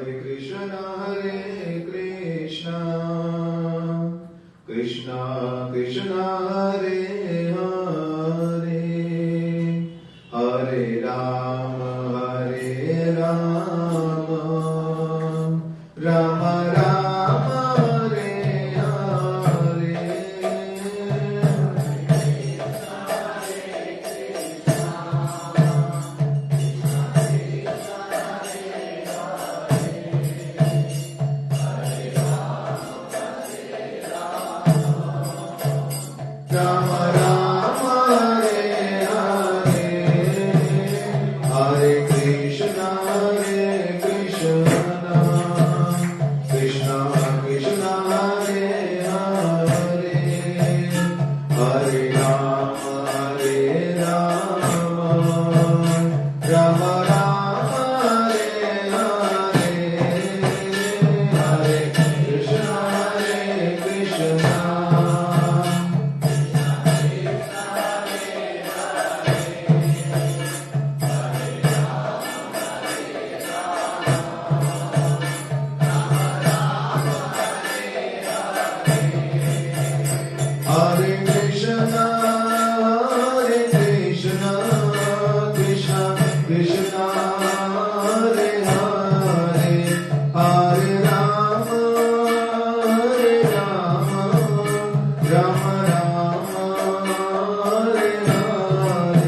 Hare Krishna, Krishna Krishna, Hare Hare, Hare Rama, Rama Rama, Hare Hare. Rama Rama, Hare Hare, Hare Krishna, Krishna Krishna, Hare Hare, Hare Rama, Rama Rama, Hare Hare, Hare Krishna, Krishna. Hare Krishna, Krishna Krishna, Hare Hare, Hare Rama, Rama Rama, Hare Hare.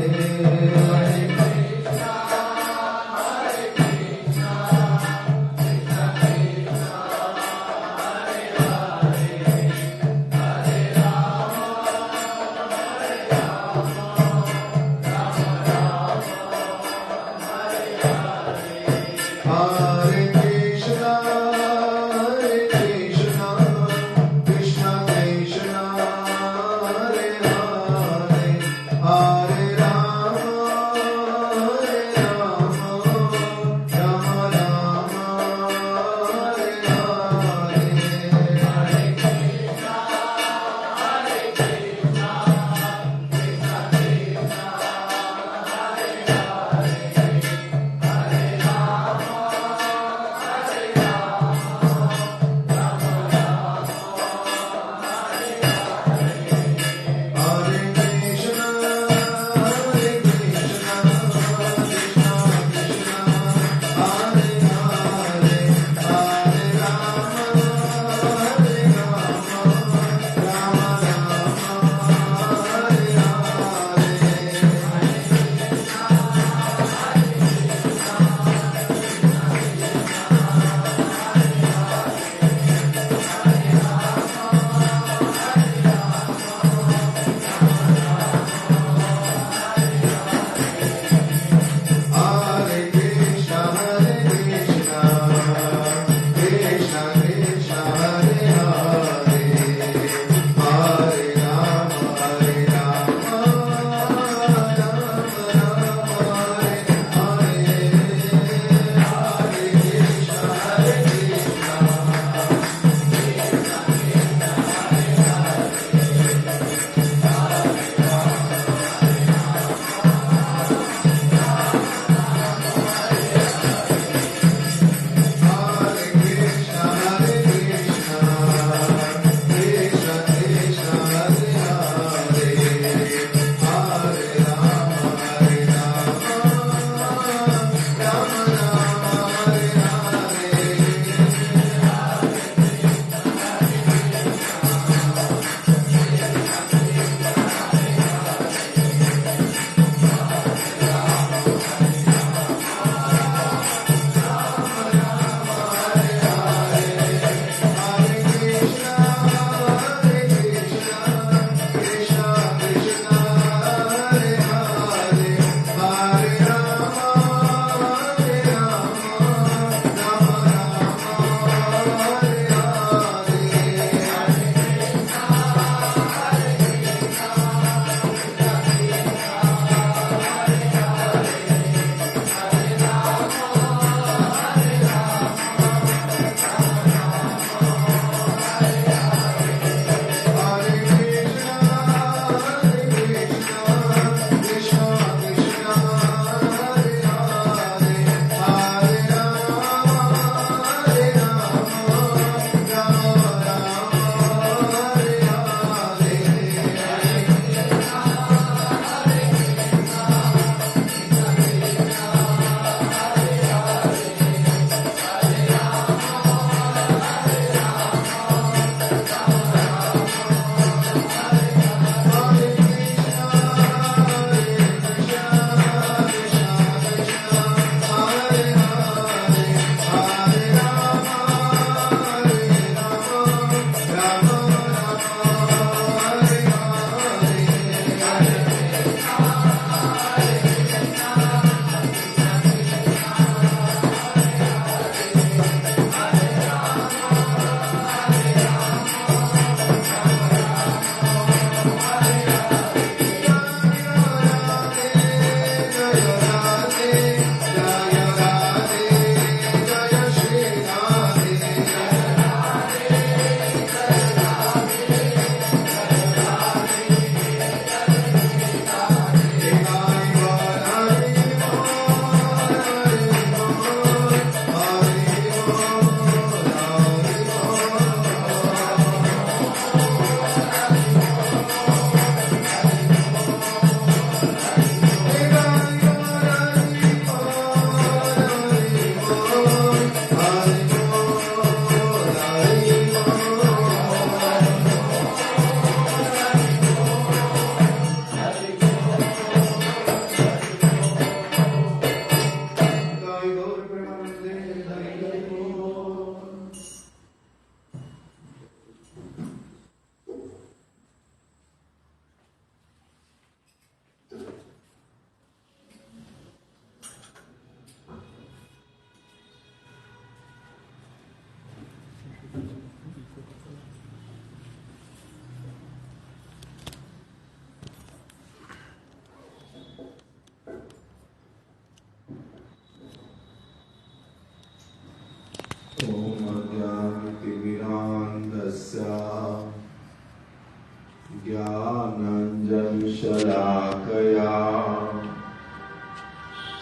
ज्ञानाञ्जनशलाकया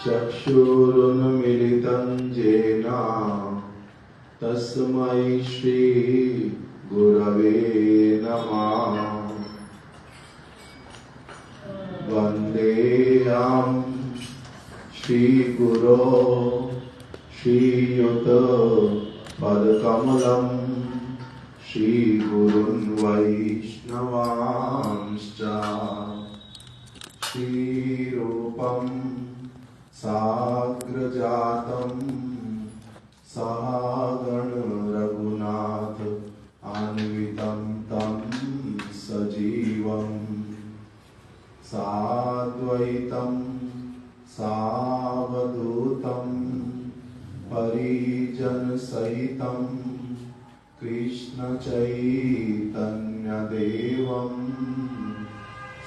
चक्षुरुन्मीलितं येन तस्मै श्रीगुरवे नमः। वन्देऽहं श्रीगुरो श्रीयुतपदकमलं श्रीगुरुन् वैष्णवांश्च श्रीरूपं साग्रजातं सहगण रघुनाथ अन्वितं तं सजीवं साद्वैतं सावधूतं परिजनसहितं कृष्णचैतन्यदेवं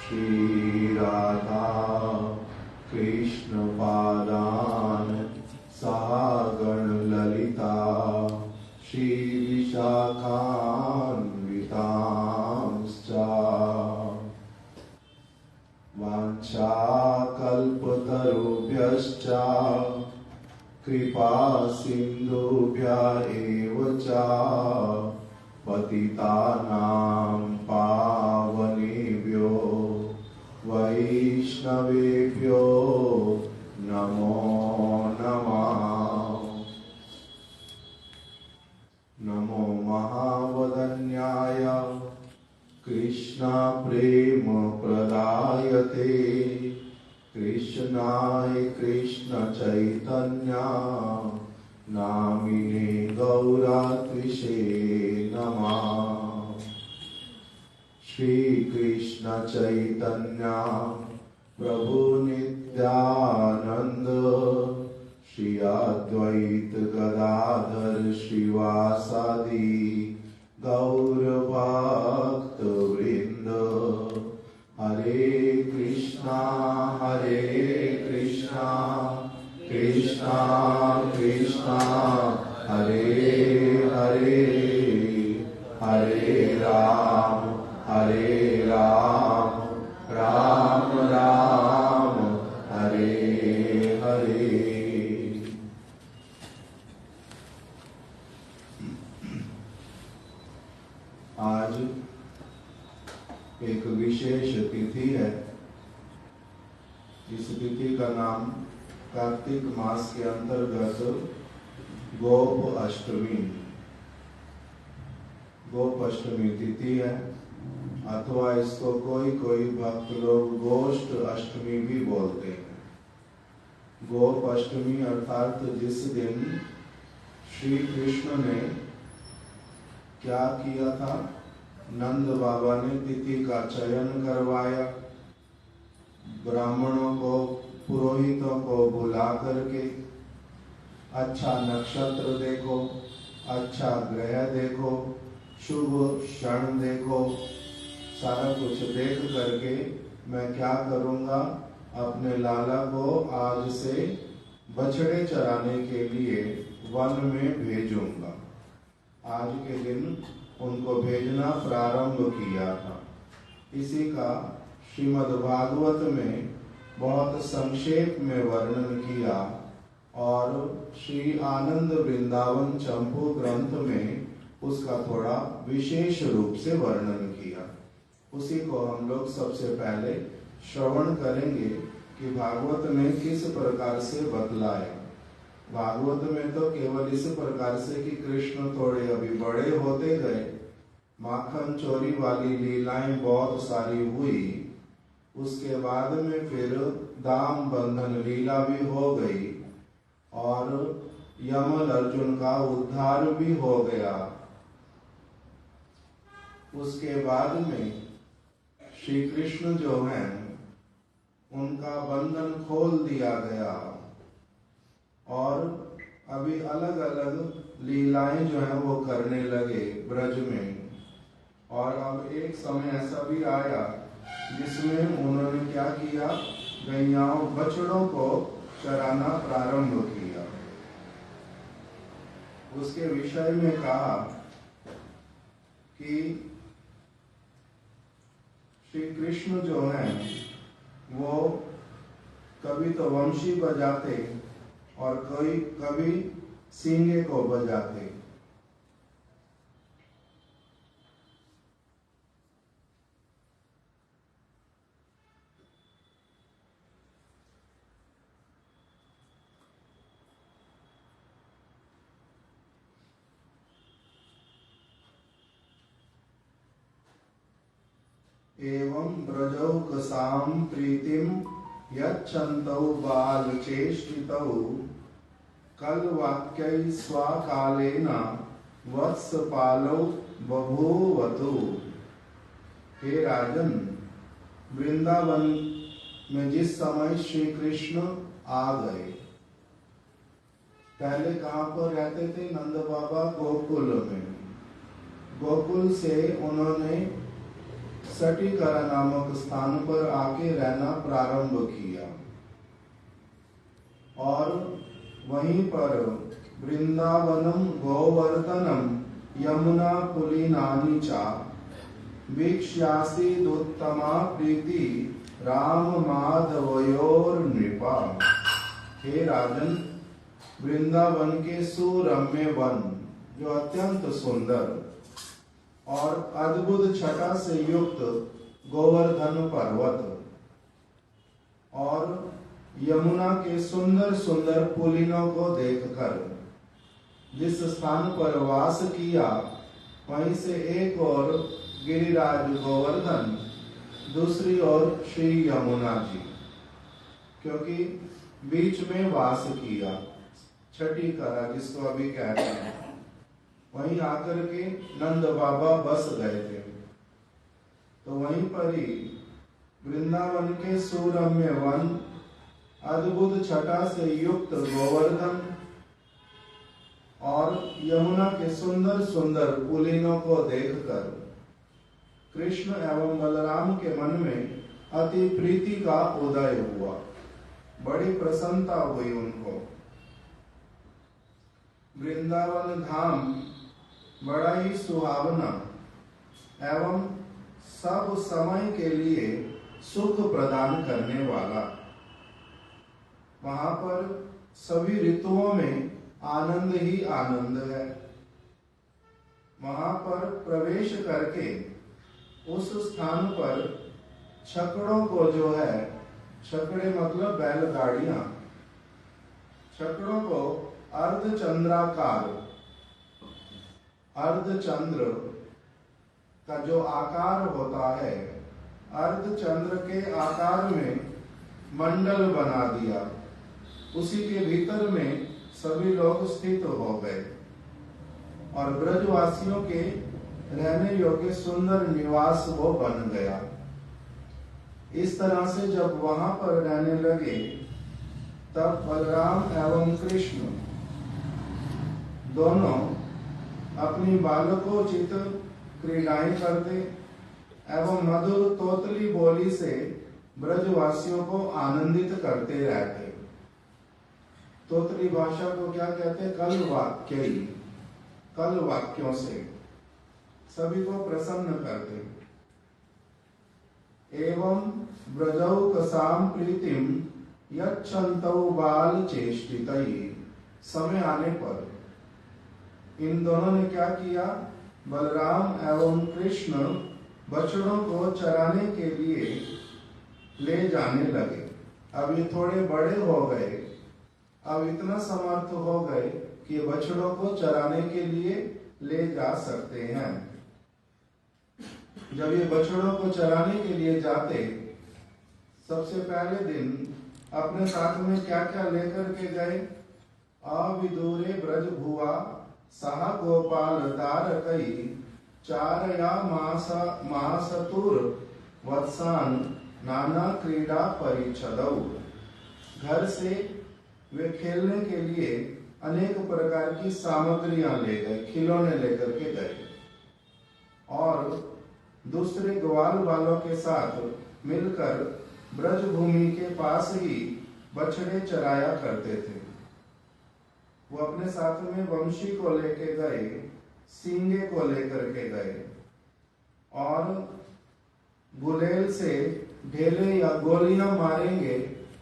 श्रीराधा कृष्णपादान् सहगण ललिता श्रीविशाखान्वितांश्च वाञ्छाकल्पतरुभ्यश्च कृपा सिन्धुभ्य एव च पतितानां पावनेभ्यो वैष्णवेभ्यो नमो नमः। नमो महावदन्याय कृष्ण प्रेम प्रदायते कृष्णाय कृष्ण चैतन्य नामिने गौरात्रिषे नमः। श्री कृष्ण चैतन्य प्रभु नित्यानंद श्री अद्वैत गदाधर श्रीवासादि गौर भक्त वृंद। हरे कृष्णा कृष्णा कृष्णा हरे हरे हरे राम राम राम हरे हरे। आज एक विशेष तिथि है। इस तिथि का नाम कार्तिक मास के अंतर्गत गोप अष्टमी तिथि है, अथवा इसको कोई भक्त लोग गोष्ठ अष्टमी भी बोलते हैं। गोप अष्टमी अर्थात जिस दिन श्री कृष्ण ने क्या किया था, नंद बाबा ने तिथि का चयन करवाया, ब्राह्मणों को पुरोहितों को बुला करके अच्छा नक्षत्र देखो, अच्छा ग्रह देखो, शुभ क्षण देखो, सारा कुछ देख करके मैं क्या करूंगा, अपने लाला को आज से बछड़े चराने के लिए वन में भेजूंगा। आज के दिन उनको भेजना प्रारंभ किया था। इसी का श्रीमद् भागवत में बहुत संक्षेप में वर्णन किया और श्री आनंद वृंदावन चंपू ग्रंथ में उसका थोड़ा विशेष रूप से वर्णन किया। उसी को हम लोग सबसे पहले श्रवण करेंगे कि भागवत ने किस प्रकार से बतलाया। भागवत में तो केवल इस प्रकार से कि कृष्ण थोड़े अभी बड़े होते गए, माखन चोरी वाली लीलाएं बहुत सारी हुई, उसके बाद में फिर दाम बंधन लीला भी हो गई और यमल अर्जुन का उद्धार भी हो गया। उसके बाद में श्री कृष्ण जो हैं उनका बंधन खोल दिया गया और अभी अलग अलग लीलाएं जो है वो करने लगे ब्रज में। और अब एक समय ऐसा भी आया जिसमें उन्होंने क्या किया, गैयाओं बछड़ों को चराना प्रारंभ किया। उसके विषय में कहा कि श्री कृष्ण जो हैं वो कभी तो वंशी बजाते और कभी सींगे को बजाते। एवं ब्रजौकसां प्रीतिं यच्छन्तौ बालचेष्टितौ कलवाक्यै स्वाकालेन वत्सपालौ बभूवतु। हे राजन, वृंदावन में जिस समय श्री कृष्ण आ गए, पहले कहाँ पर रहते थे? नंद बाबा गोकुल में। गोकुल से उन्होंने सटीकरा नामक स्थान पर आके रहना प्रारंभ किया और वहीं पर वृंदावनम गोवर्धनम यमुना पुलिनानि चा वीक्ष्यासीदुत्तमा प्रीति राम माधवयोर नृपा। हे राजन, वृंदावन के सुरम्य वन जो अत्यंत सुंदर और अद्भुत छटा से युक्त गोवर्धन पर्वत और यमुना के सुंदर सुंदर पुलिनों को देखकर जिस स्थान पर वास किया, वहीं से एक और गिरिराज गोवर्धन, दूसरी ओर श्री यमुना जी, क्योंकि बीच में वास किया छठी करा जिसको अभी कहते हैं, वहीं आकर के नंद बाबा बस गए थे। तो वहीं पर ही वृंदावन के सुरम्य वन, अद्भुत छटा से युक्त गोवर्धन और यमुना के सुंदर सुंदर पुलिनों को देखकर कृष्ण एवं बलराम के मन में अति प्रीति का उदय हुआ। बड़ी प्रसन्नता हुई उनको। वृंदावन धाम बड़ा ही सुहावना एवं सब समय के लिए सुख प्रदान करने वाला। वहां पर सभी ऋतुओं में आनंद ही आनंद है। वहां पर प्रवेश करके उस स्थान पर छकड़ों को जो है, छकड़े मतलब बैलगाड़ियां, छकड़ों को अर्धचंद्राकार, अर्धचंद्र का जो आकार होता है, अर्धचंद्र के आकार में मंडल बना दिया। उसी के भीतर में सभी लोग स्थित हो गए और ब्रजवासियों के रहने योग्य सुंदर निवास वो बन गया। इस तरह से जब वहां पर रहने लगे, तब बलराम एवं कृष्ण दोनों अपनी बालकोचित क्रीड़ाएं करते एवं मधुर तोतली बोली से ब्रजवासियों को आनंदित करते रहते। तोतली भाषा को क्या कहते? कल वाक्य, कल वाक्यों से सभी को प्रसन्न करते। एवं ब्रजौकसां प्रीतिम यच्छन्तौ बाल चेष्टितै। समय आने पर इन दोनों ने क्या किया? बलराम एवं कृष्ण बछड़ों को चराने के लिए ले जाने लगे। अब ये थोड़े बड़े हो गए, अब इतना समर्थ हो गए कि बछड़ों को चराने के लिए ले जा सकते हैं। जब ये बछड़ों को चराने के लिए जाते, सबसे पहले दिन अपने साथ में क्या क्या लेकर के गए? अविदूरे ब्रज भुआ सह गोपाल तारकई चारया मासतुर वत्सान नाना क्रीड़ा परिच्छदौ। घर से वे खेलने के लिए अनेक प्रकार की सामग्रियां ले गए, खिलौने लेकर के गए और दूसरे ग्वाल वालों के साथ मिलकर ब्रज भूमि के पास ही बछड़े चराया करते थे। वो अपने साथ में वंशी को लेके गए, सींगे को लेकर के गए और गुलेल से ढेले या गोलियां मारेंगे,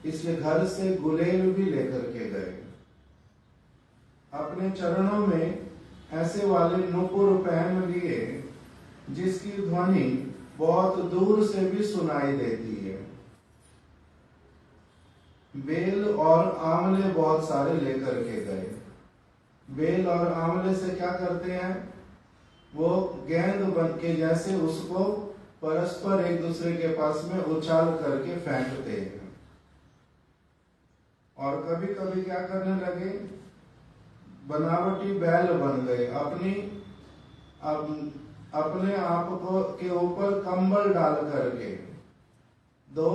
इसलिए घर से गुलेल भी लेकर के गए। अपने चरणों में ऐसे वाले नुपुर पहन लिए जिसकी ध्वनि बहुत दूर से भी सुनाई देती है। बेल और आंवले बहुत सारे लेकर के गए। बेल और आंवले से क्या करते हैं, वो गेंद बन के जैसे उसको परस्पर एक दूसरे के पास में उछाल करके फेंकते हैं। और कभी कभी क्या करने लगे, बनावटी बैल बन गए। अपने आप को के ऊपर कंबल डाल करके दो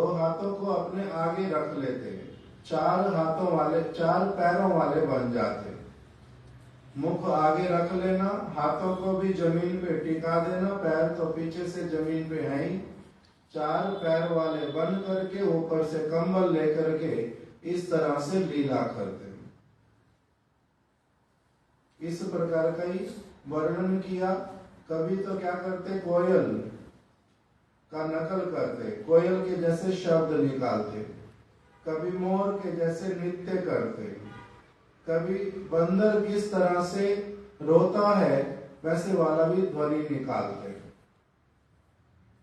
हाथों को अपने आगे रख लेते, चार पैरों वाले बन जाते। मुख आगे रख लेना, हाथों को भी जमीन पे टिका देना, पैर तो पीछे से जमीन पे है ही। चार पैर वाले बन करके ऊपर से कंबल लेकर के इस तरह से लीला करते। इस प्रकार का ही वर्णन किया। कभी तो क्या करते, कोयल का नकल करते, कोयल के जैसे शब्द निकालते, कभी मोर के जैसे नृत्य करते, कभी बंदर किस तरह से रोता है वैसे वाला भी ध्वनि निकालते।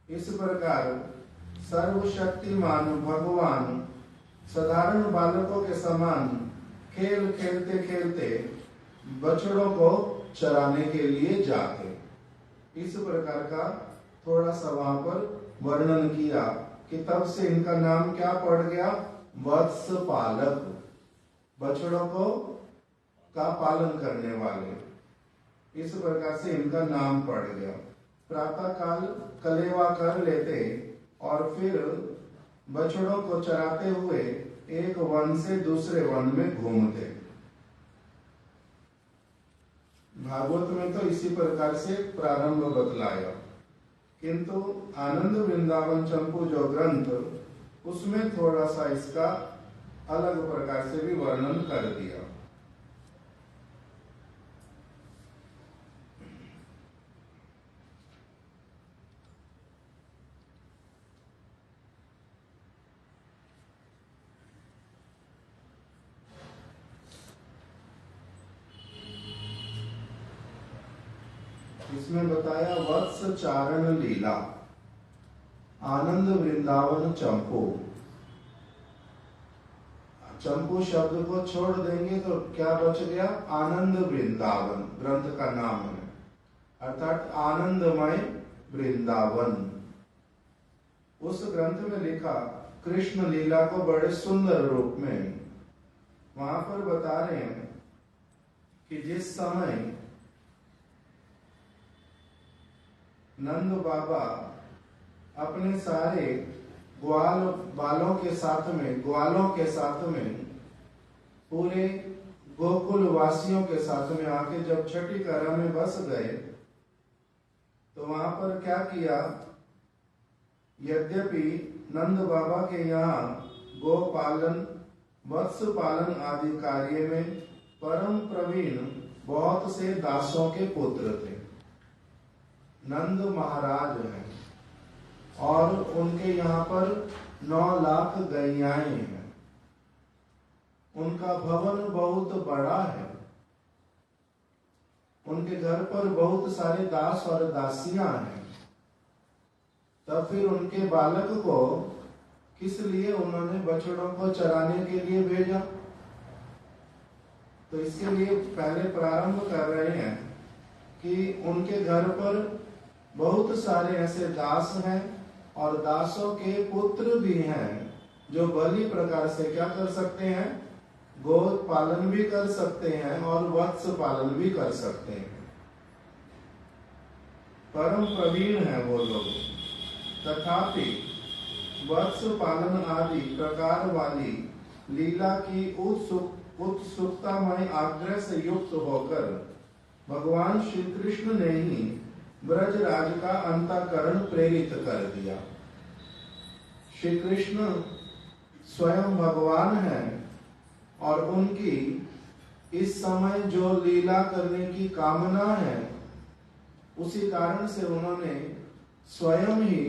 इस प्रकार सर्वशक्तिमान भगवान साधारण बालकों के समान खेल खेलते खेलते बछड़ों को चराने के लिए जाते। इस प्रकार का थोड़ा सा वहां पर वर्णन किया कि तब से इनका नाम क्या पड़ गया, वत्स पालक, बछड़ों को का पालन करने वाले। इस प्रकार से इनका नाम पड़ गया। प्रातः काल कलेवा कर लेते और फिर बछड़ों को चराते हुए एक वन से दूसरे वन में घूमते। भागवत में तो इसी प्रकार से प्रारंभ बतलाया, किंतु आनंद वृंदावन चंपू जो ग्रंथ, उसमें थोड़ा सा इसका अलग प्रकार से भी वर्णन कर दिया। इसमें बताया वत्स चारण लीला, आनंद वृंदावन चंपू। चंपू शब्द को छोड़ देंगे तो क्या बच गया, आनंद वृंदावन ग्रंथ का नाम है, अर्थात आनंदमय वृंदावन। उस ग्रंथ में लिखा कृष्ण लीला को बड़े सुंदर रूप में वहां पर बता रहे हैं कि जिस समय नंद बाबा अपने सारे ग्वालों के साथ में पूरे गोकुल वासियों के साथ में आके जब छठी करा में बस गए, तो वहां पर क्या किया, यद्यपि नंद बाबा के यहाँ गोपालन वत्स पालन आदि कार्य में परम प्रवीण बहुत से दासों के पुत्र थे। नंद महाराज हैं और उनके यहाँ पर 9 लाख गैयाएं हैं। उनका भवन बहुत बड़ा है। उनके घर पर बहुत सारे दास और दासियां हैं। तब फिर उनके बालक को किस लिए उन्होंने बछड़ों को चराने के लिए भेजा, तो इसके लिए पहले प्रारंभ कर रहे हैं कि उनके घर पर बहुत सारे ऐसे दास हैं और दासों के पुत्र भी हैं जो भली प्रकार से क्या कर सकते हैं, गो पालन भी कर सकते हैं और वत्स पालन भी कर सकते हैं। परम प्रवीण है वो लोग। तथापि वत्स पालन आदि प्रकार वाली लीला की उत्सुकतामय आग्रह से युक्त होकर भगवान श्री कृष्ण ने ही ब्रजराज का अंतःकरण प्रेरित कर दिया। श्री कृष्ण स्वयं भगवान हैं और उनकी इस समय जो लीला करने की कामना है, उसी कारण से उन्होंने स्वयं ही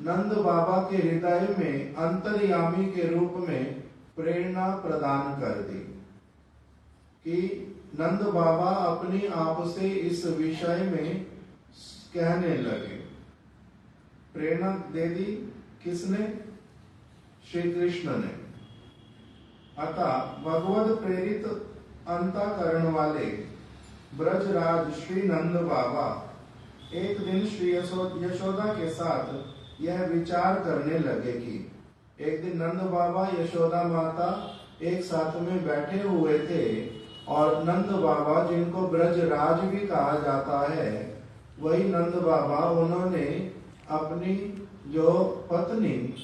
नंद बाबा के हृदय में अंतर्यामी के रूप में प्रेरणा प्रदान कर दी कि नंद बाबा अपने आप से इस विषय में कहने लगे। प्रेरणा दे दी किसने? श्री कृष्ण ने। अतः भगवत प्रेरित अंतःकरण वाले ब्रजराज श्री नंद बाबा एक दिन श्री यशोदा के साथ यह विचार करने लगे कि एक दिन नंद बाबा यशोदा माता एक साथ में बैठे हुए थे और नंद बाबा जिनको ब्रजराज भी कहा जाता है वही नंद बाबा, उन्होंने अपनी जो पत्नी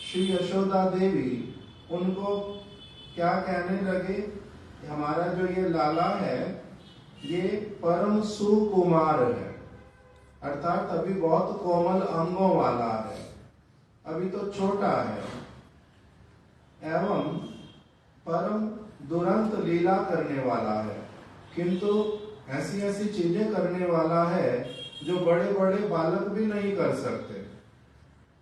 श्री यशोदा देवी उनको क्या कहने लगे? हमारा जो ये लाला है ये परम सुकुमार है, अर्थात अभी बहुत कोमल अंगों वाला है, अभी तो छोटा है, एवं परम दुरंत लीला करने वाला है, किंतु ऐसी ऐसी चीजें करने वाला है जो बड़े बड़े बालक भी नहीं कर सकते।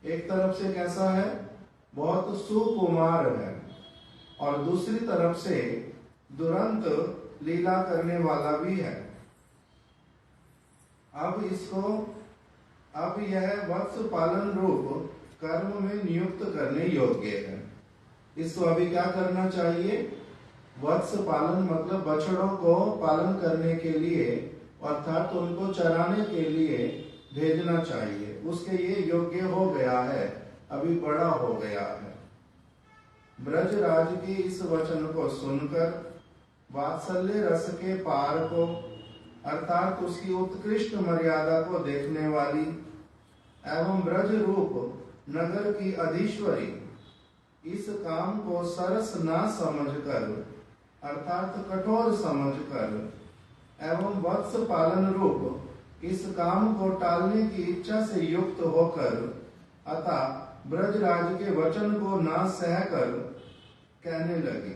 एक तरफ से कैसा है? बहुत सुकुमार है, और दूसरी तरफ से दुरंत लीला करने वाला भी है। अब यह वत्स पालन रूप कर्म में नियुक्त करने योग्य है। इसको अभी क्या करना चाहिए? वत्स पालन मतलब बछड़ों को पालन करने के लिए अर्थात उनको चराने के लिए भेजना चाहिए। उसके ये योग्य हो गया है, अभी बड़ा हो गया है। ब्रजराज के इस वचन को सुनकर वात्सल्य रस के पार को अर्थात उसकी उत्कृष्ट मर्यादा को देखने वाली एवं ब्रज रूप नगर की अधीश्वरी इस काम को सरस ना समझकर अर्थात कठोर समझकर एवं वत्स पालन रूप इस काम को टालने की इच्छा से युक्त होकर अतः ब्रजराज के वचन को ना सहकर कहने लगी।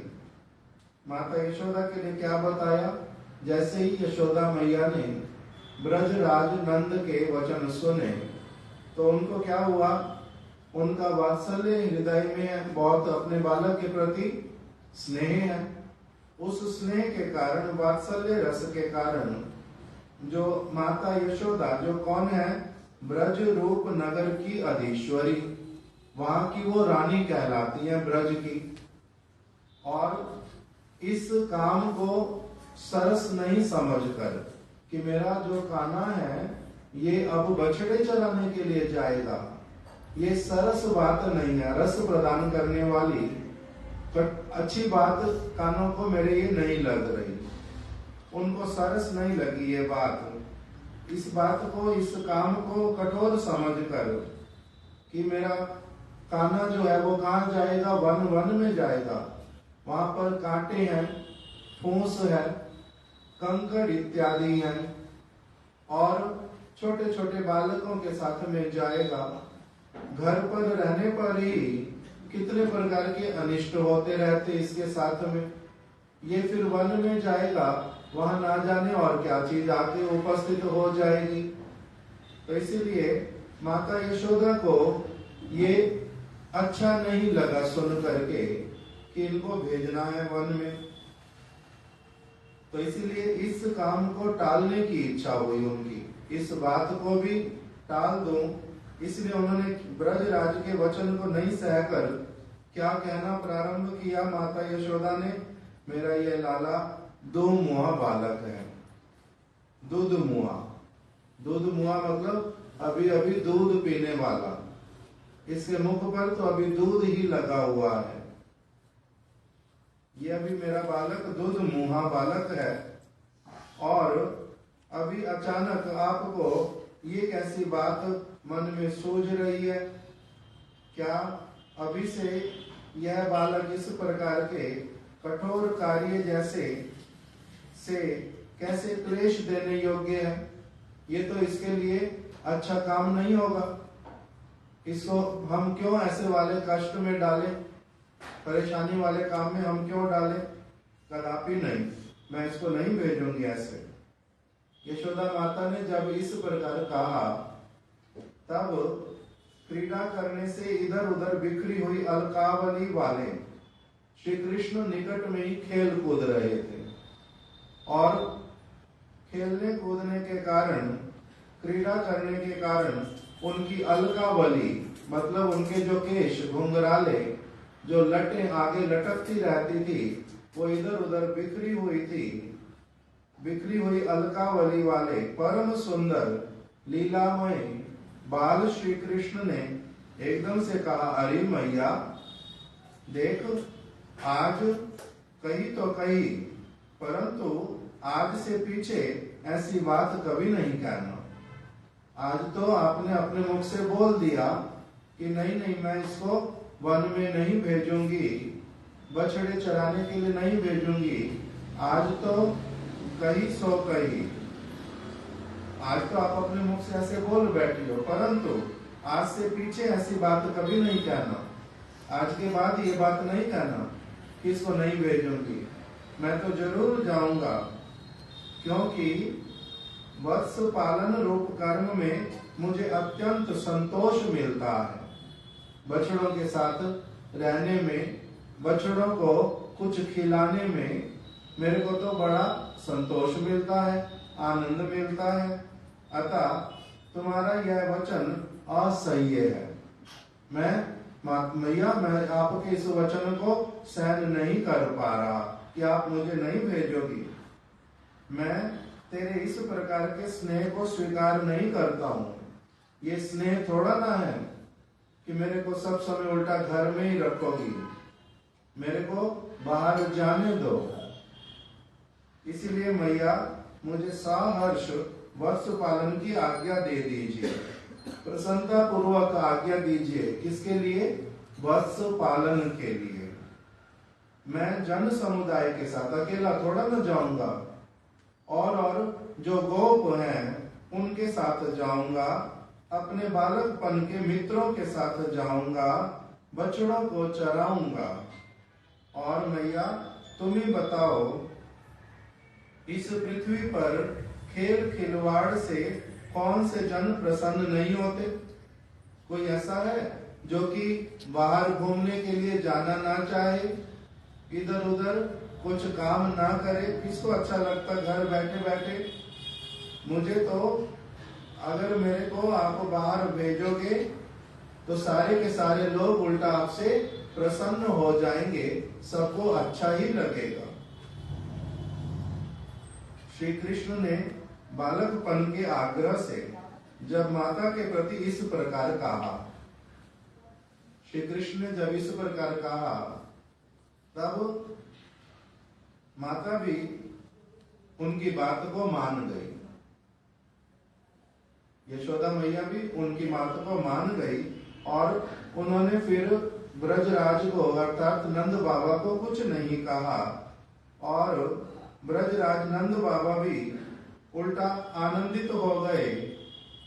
माता यशोदा के लिए क्या बताया? जैसे ही यशोदा मैया ने ब्रजराज नंद के वचन सुने तो उनको क्या हुआ? उनका वात्सल्य हृदय में बहुत अपने बालक के प्रति स्नेह है। उस स्नेह के कारण, वात्सल्य रस के कारण जो माता यशोदा जो कौन है? ब्रज रूप नगर की अधीश्वरी, वहां की वो रानी कहलाती है ब्रज की, और इस काम को सरस नहीं समझकर कि मेरा जो कान्हा है ये अब बछड़े चराने के लिए जाएगा, ये सरस बात नहीं है, रस प्रदान करने वाली अच्छी बात कानों को मेरे ये नहीं लग रही, उनको सरस नहीं लगी ये बात। इस बात को, इस काम को कठोर समझकर कि मेरा कान्हा जो है वो कहाँ जाएगा? वन में जाएगा, वहां पर कांटे हैं, फूस है, कंकड़ इत्यादि हैं, और छोटे छोटे बालकों के साथ में जाएगा। घर पर रहने पर ही कितने प्रकार के अनिष्ट होते रहते इसके साथ में, ये फिर वन में जाएगा, वहां ना जाने और क्या चीज आके उपस्थित हो जाएगी। तो इसीलिए माता यशोदा को ये अच्छा नहीं लगा सुन करके कि इनको भेजना है वन में, तो इसीलिए इस काम को टालने की इच्छा हुई उनकी, इस बात को भी टाल दूं, इसलिए उन्होंने ब्रजराज के वचन को नहीं सहकर क्या कहना प्रारंभ किया माता यशोदा ने? मेरा ये लाला दो मुआ बालक है, दूध मुआ। दूध मुआ मतलब अभी अभी दूध पीने वाला, इसके मुख पर तो अभी दूध ही लगा हुआ है, ये अभी मेरा बालक दूध मुहा बालक है। और अभी अचानक आपको ये कैसी बात मन में सूझ रही है? क्या अभी से यह बालक इस प्रकार के कठोर कार्य जैसे से कैसे क्लेश देने योग्य है? ये तो इसके लिए अच्छा काम नहीं होगा, इसको हम क्यों ऐसे वाले कष्ट में डालें, परेशानी वाले काम में हम क्यों डालें? कदापि नहीं, मैं इसको नहीं भेजूंगी ऐसे। यशोदा माता ने जब इस प्रकार कहा तब क्रीड़ा करने से इधर उधर बिखरी हुई अलकावली वाले श्री कृष्ण निकट में ही खेल कूद रहे थे और खेलने कूदने के कारण, क्रीड़ा करने के कारण उनकी अलकावली मतलब उनके जो केश घुंघराले, जो लटें आगे लटकती रहती थी, वो इधर उधर बिखरी हुई थी। बिखरी हुई अलकावली वाले परम सुंदर लीलामय बाल श्री कृष्ण ने एकदम से कहा, अरे मैया देख, आज कही तो कही, परंतु आज से पीछे ऐसी बात कभी नहीं कहना। आज तो आपने अपने मुख से बोल दिया कि नहीं नहीं, मैं इसको वन में नहीं भेजूंगी, बछड़े चराने के लिए नहीं भेजूंगी। आज तो कही सो कही, आज तो आप अपने मुख से ऐसे बोल बैठी हो, परंतु आज से पीछे ऐसी बात कभी नहीं कहना। आज के बाद ये बात नहीं कहना कि इसको नहीं भेजूंगी, मैं तो जरूर जाऊंगा, क्योंकि वत्स पालन रूप कर्म में मुझे अत्यंत संतोष मिलता है। बछड़ों के साथ रहने में, बछड़ों को कुछ खिलाने में मेरे को तो बड़ा संतोष मिलता है, आनंद मिलता है। अतः तुम्हारा यह वचन असह्य है। मैया, मैं आपके इस वचन को सहन नहीं कर पा रहा कि आप मुझे नहीं भेजोगी। मैं तेरे इस प्रकार के स्नेह को स्वीकार नहीं करता हूँ। ये स्नेह थोड़ा ना है कि मेरे को सब समय उल्टा घर में ही रखोगी, मेरे को बाहर जाने दो। इसलिए मैया, मुझे सहर्ष वत्स पालन की आज्ञा दे दीजिए, प्रसन्नता पूर्वक आज्ञा दीजिए। किसके लिए? वत्स पालन के लिए। मैं जन समुदाय के साथ अकेला थोड़ा ना जाऊंगा, और जो गोप हैं उनके साथ जाऊंगा, अपने बालकपन के मित्रों के साथ जाऊंगा, बछड़ों को चराऊंगा। और मैया, तुम ही बताओ, इस पृथ्वी पर खेल खिलवाड़ से कौन से जन प्रसन्न नहीं होते? कोई ऐसा है जो कि बाहर घूमने के लिए जाना ना चाहे, इधर उधर कुछ काम ना करे? किसको अच्छा लगता घर बैठे बैठे? मुझे तो, अगर मेरे को आप बाहर भेजोगे तो सारे के सारे लोग उल्टा आपसे प्रसन्न हो जाएंगे, सबको अच्छा ही लगेगा। श्री कृष्ण ने बालकपन के आग्रह से जब माता के प्रति इस प्रकार कहा, श्री कृष्ण ने जब इस प्रकार कहा, तब माता भी उनकी बात को मान गई। यशोदा मैया भी उनकी बात को मान गई और उन्होंने फिर ब्रजराज को अर्थात नंद बाबा को कुछ नहीं कहा, और ब्रजराज नंद बाबा भी उल्टा आनंदित हो गए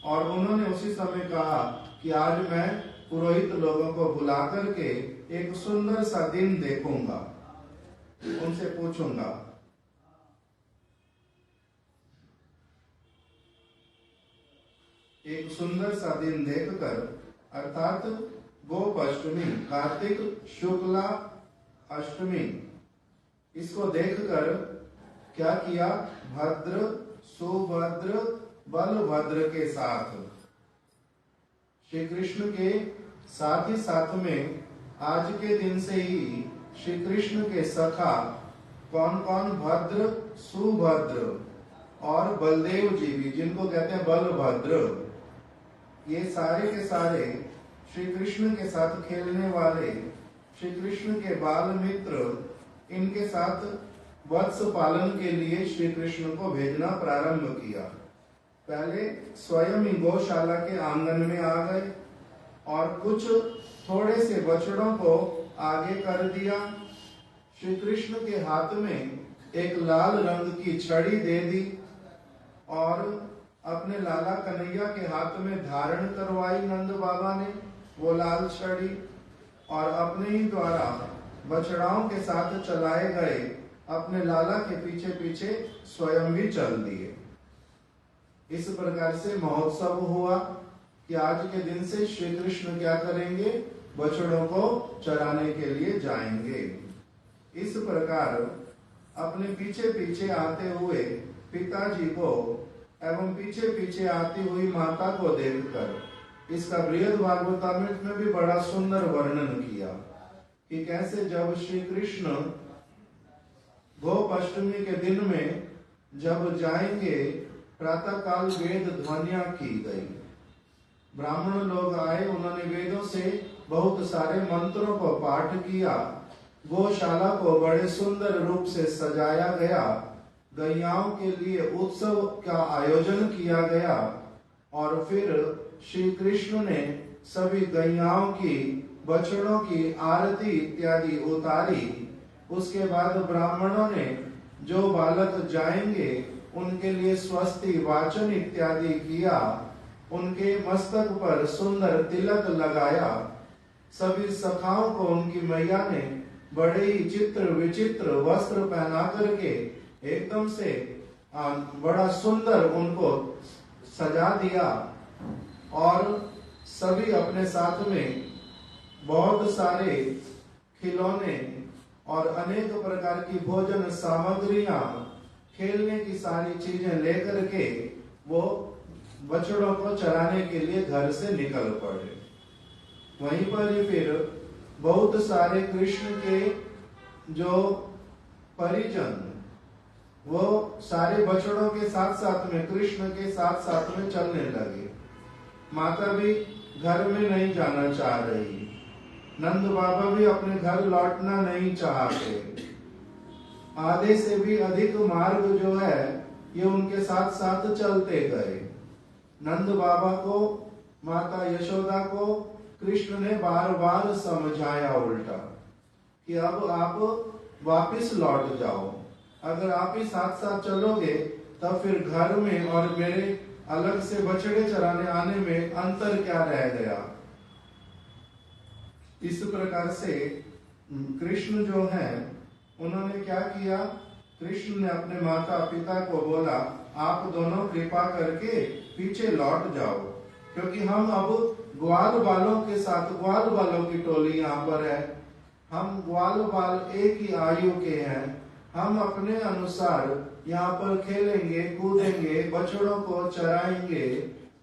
और उन्होंने उसी समय कहा कि आज मैं पुरोहित लोगों को बुला करके एक सुंदर सा दिन देखूंगा, उनसे पूछूंगा। एक सुंदर सा दिन देखकर, अर्थात गोप अष्टमी, कार्तिक शुक्ला अष्टमी, इसको देखकर क्या किया? भद्र सुभद्र बलभद्र के साथ, श्री कृष्ण के साथ ही साथ में आज के दिन से ही श्री कृष्ण के सखा कौन कौन? भद्र, सुभद्र और बलदेव जी भी, जिनको कहते हैं बलभद्र, ये सारे के सारे श्री कृष्ण के साथ खेलने वाले श्री कृष्ण के बाल मित्र, इनके साथ वत्स पालन के लिए श्री कृष्ण को भेजना प्रारंभ किया। पहले स्वयं ही गौशाला के आंगन में आ गए और कुछ थोड़े से बछड़ों को आगे कर दिया। श्री कृष्ण के हाथ में एक लाल रंग की छड़ी दे दी और अपने लाला कन्हैया के हाथ में धारण करवाई नंद बाबा ने वो लाल छड़ी, और अपने ही द्वारा बछड़ाओं के साथ चलाए गए अपने लाला के पीछे पीछे स्वयं भी चल दिए। इस प्रकार से महोत्सव हुआ। कि आज के दिन से श्री कृष्ण क्या करेंगे, बछड़ों को चराने के लिए जाएंगे। इस प्रकार अपने पीछे पीछे आते हुए पिताजी को एवं पीछे पीछे आती हुई माता को देखकर इसका बृहद भागवतामृत में भी बड़ा सुंदर वर्णन किया कि कैसे जब श्री कृष्ण गोपाष्टमी के दिन में जब जाएंगे, प्रातः काल वेद ध्वनियां की गई, ब्राह्मण लोग आए, उन्होंने वेदों से बहुत सारे मंत्रों को पाठ किया, गौशाला को बड़े सुंदर रूप से सजाया गया, गैयाओं के लिए उत्सव का आयोजन किया गया और फिर श्री कृष्ण ने सभी गैयाओं की, बछड़ों की आरती इत्यादि उतारी। उसके बाद ब्राह्मणों ने जो बालक जाएंगे उनके लिए स्वस्ति वाचन इत्यादि किया, उनके मस्तक पर सुंदर तिलक लगाया। सभी सखाओं को उनकी मैया ने बड़े ही चित्र विचित्र वस्त्र पहना करके एकदम से बड़ा सुंदर उनको सजा दिया और सभी अपने साथ में बहुत सारे खिलौने और अनेक प्रकार की भोजन सामग्रियां, खेलने की सारी चीजें लेकर के वो बछड़ों को चराने के लिए घर से निकल पड़े। वहीं पर ही फिर बहुत सारे कृष्ण के जो परिजन वो सारे बछड़ों के साथ साथ में, कृष्ण के साथ साथ में चलने लगे। माता भी घर में नहीं जाना चाह रही, नंद बाबा भी अपने घर लौटना नहीं चाहते। आधे से भी अधिक मार्ग जो है ये उनके साथ साथ चलते गए। नंद बाबा को, माता यशोदा को कृष्ण ने बार बार समझाया उल्टा कि अब आप वापिस लौट जाओ, अगर आप ही साथ साथ चलोगे तब फिर घर में और मेरे अलग से बछड़े चराने आने में अंतर क्या रह गया। इस प्रकार से कृष्ण जो है उन्होंने क्या किया, कृष्ण ने अपने माता पिता को बोला आप दोनों कृपा करके पीछे लौट जाओ, क्योंकि हम अब ग्वाल बालों के साथ, ग्वाल बालों की टोली यहाँ पर है, हम ग्वाल बाल एक ही आयु के हैं, हम अपने अनुसार यहाँ पर खेलेंगे कूदेंगे, बछड़ों को चराएंगे,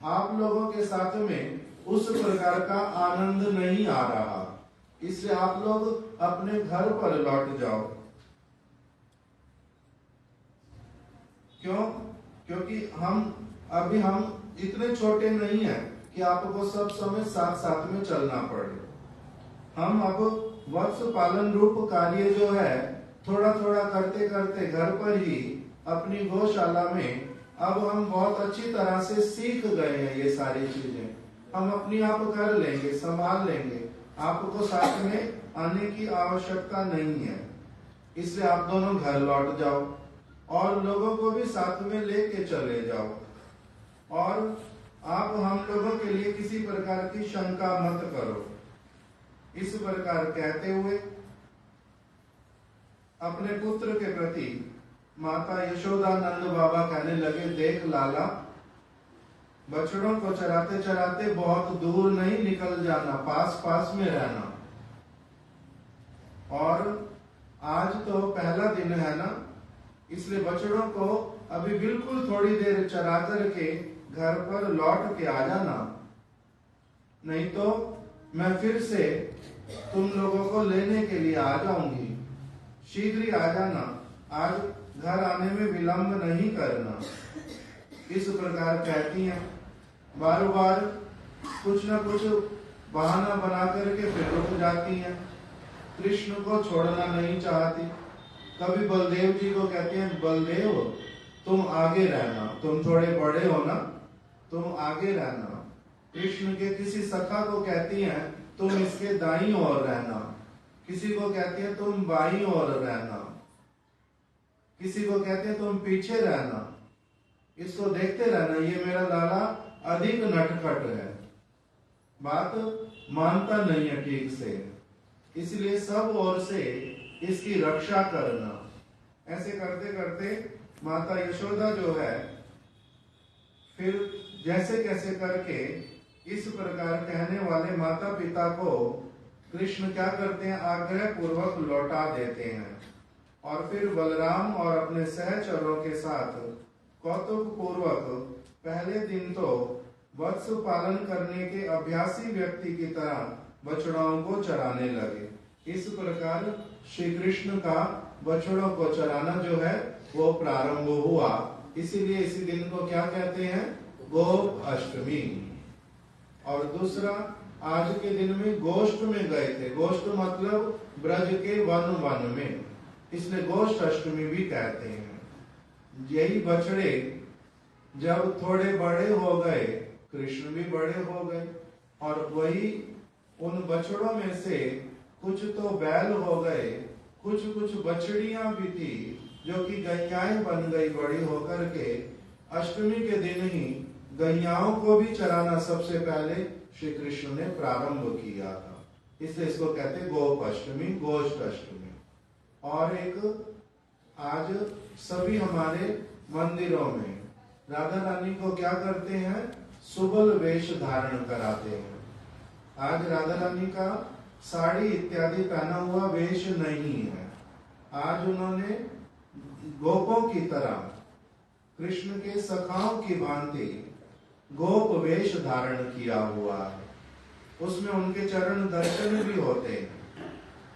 आप लोगों के साथ में उस प्रकार का आनंद नहीं आ रहा, इसलिए आप लोग अपने घर पर लौट जाओ। क्यों? क्योंकि हम इतने छोटे नहीं हैं कि आपको सब समय साथ साथ में चलना पड़े। हम अब वत्स पालन रूप कार्य जो है थोड़ा थोड़ा करते करते घर पर ही अपनी गौशाला में अब हम बहुत अच्छी तरह से सीख गए हैं। ये सारी चीजें हम अपनी आप कर लेंगे, संभाल लेंगे, आपको साथ में आने की आवश्यकता नहीं है। इसलिए आप दोनों घर लौट जाओ और लोगों को भी साथ में लेके चले जाओ, और आप हम लोगों के लिए किसी प्रकार की शंका मत करो। इस प्रकार कहते हुए अपने पुत्र के प्रति माता यशोदा नंद बाबा कहने लगे, देख लाला, बछड़ों को चराते चराते बहुत दूर नहीं निकल जाना, पास पास में रहना। और आज तो पहला दिन है ना, इसलिए बछड़ों को अभी बिल्कुल थोड़ी देर चरा करके घर पर लौट के आ जाना, नहीं तो मैं फिर से तुम लोगों को लेने के लिए आ जाऊंगी, शीघ्र ही आ जाना, आज घर आने में विलंब नहीं करना। इस प्रकार कहती हैं। बार बार कुछ न कुछ बहाना बना करके फिर रुक जाती हैं, कृष्ण को छोड़ना नहीं चाहती। कभी बलदेव जी को कहती हैं, बलदेव तुम आगे रहना, तुम थोड़े बड़े हो ना, तुम आगे रहना। कृष्ण के किसी सखा को कहती हैं, तुम इसके दाईं ओर रहना, किसी को कहती है तुम बाईं ओर रहना, किसी को कहते हैं तुम पीछे रहना, इसको देखते रहना, ये मेरा लाला अधिक नटखट है, बात मानता नहीं है ठीक से, इसलिए सब ओर से इसकी रक्षा करना। ऐसे करते करते माता यशोदा जो है फिर जैसे कैसे करके इस प्रकार कहने वाले माता पिता को कृष्ण क्या करते हैं, आग्रह पूर्वक लौटा देते हैं और फिर बलराम और अपने सहचरों के साथ कौतुक पूर्वक पहले दिन तो वत्स पालन करने के अभ्यासी व्यक्ति की तरह बछड़ों को चराने लगे। इस प्रकार श्री कृष्ण का बछड़ों को चराना जो है वो प्रारंभ हुआ। इसीलिए इसी दिन को क्या कहते हैं, गोप अष्टमी। और दूसरा, आज के दिन में गोष्ठ में गए थे। गोष्ठ मतलब ब्रज के वन में, इसलिए गोष्ठ अष्टमी भी कहते हैं। यही बछड़े जब थोड़े बड़े हो गए, कृष्ण भी बड़े हो गए, और वही उन बछड़ों में से कुछ तो बैल हो गए, कुछ कुछ बछड़ियां भी थी जो कि गैयाएं बन गई बड़ी होकर के। अष्टमी के दिन ही गैयाओं को भी चराना सबसे पहले श्री कृष्ण ने प्रारंभ किया था, इसलिए इसको कहते गोप अष्टमी, गोष्ठ अष्टमी। और एक आज सभी हमारे मंदिरों में राधा रानी को क्या करते हैं, सुबल वेश धारण कराते हैं। आज राधा रानी का साड़ी इत्यादि पहना हुआ वेश नहीं है। आज उन्होंने गोपों की तरह कृष्ण के सखाओं की भांति गोप वेश धारण किया हुआ है। उसमें उनके चरण दर्शन भी होते हैं।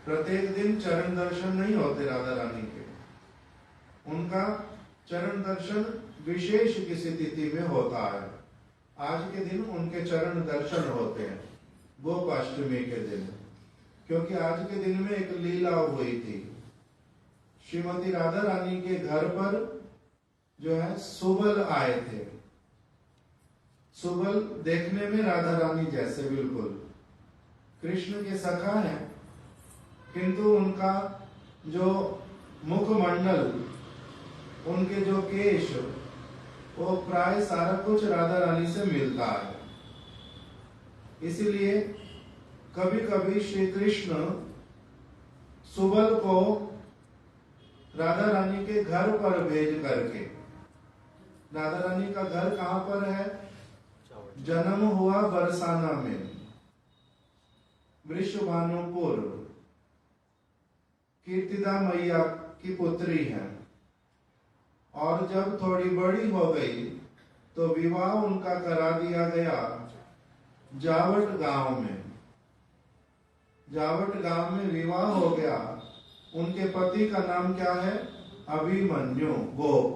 प्रत्येक दिन चरण दर्शन नहीं होते राधा रानी के, उनका चरण दर्शन विशेष किसी तिथि में होता है। आज के दिन उनके चरण दर्शन होते हैं गोपाष्टमी के दिन, क्योंकि आज के दिन में एक लीला हुई थी। श्रीमती राधा रानी के घर पर जो है सुबल आए थे। सुबल देखने में राधा रानी जैसे बिल्कुल कृष्ण के सखा हैं, किंतु उनका जो मुखमंडल, उनके जो केश, वो प्राय सारा कुछ राधा रानी से मिलता है। इसीलिए कभी कभी श्री कृष्ण सुबल को राधा रानी के घर पर भेज करके, राधा रानी का घर कहां पर है, जन्म हुआ बरसाना में, वृषभानुपुर, कीर्तिदा मैया की पुत्री है। और जब थोड़ी बड़ी हो गई तो विवाह उनका करा दिया गया जावट गांव में। जावट गांव में विवाह हो गया। उनके पति का नाम क्या है, अभिमन्यु गोप,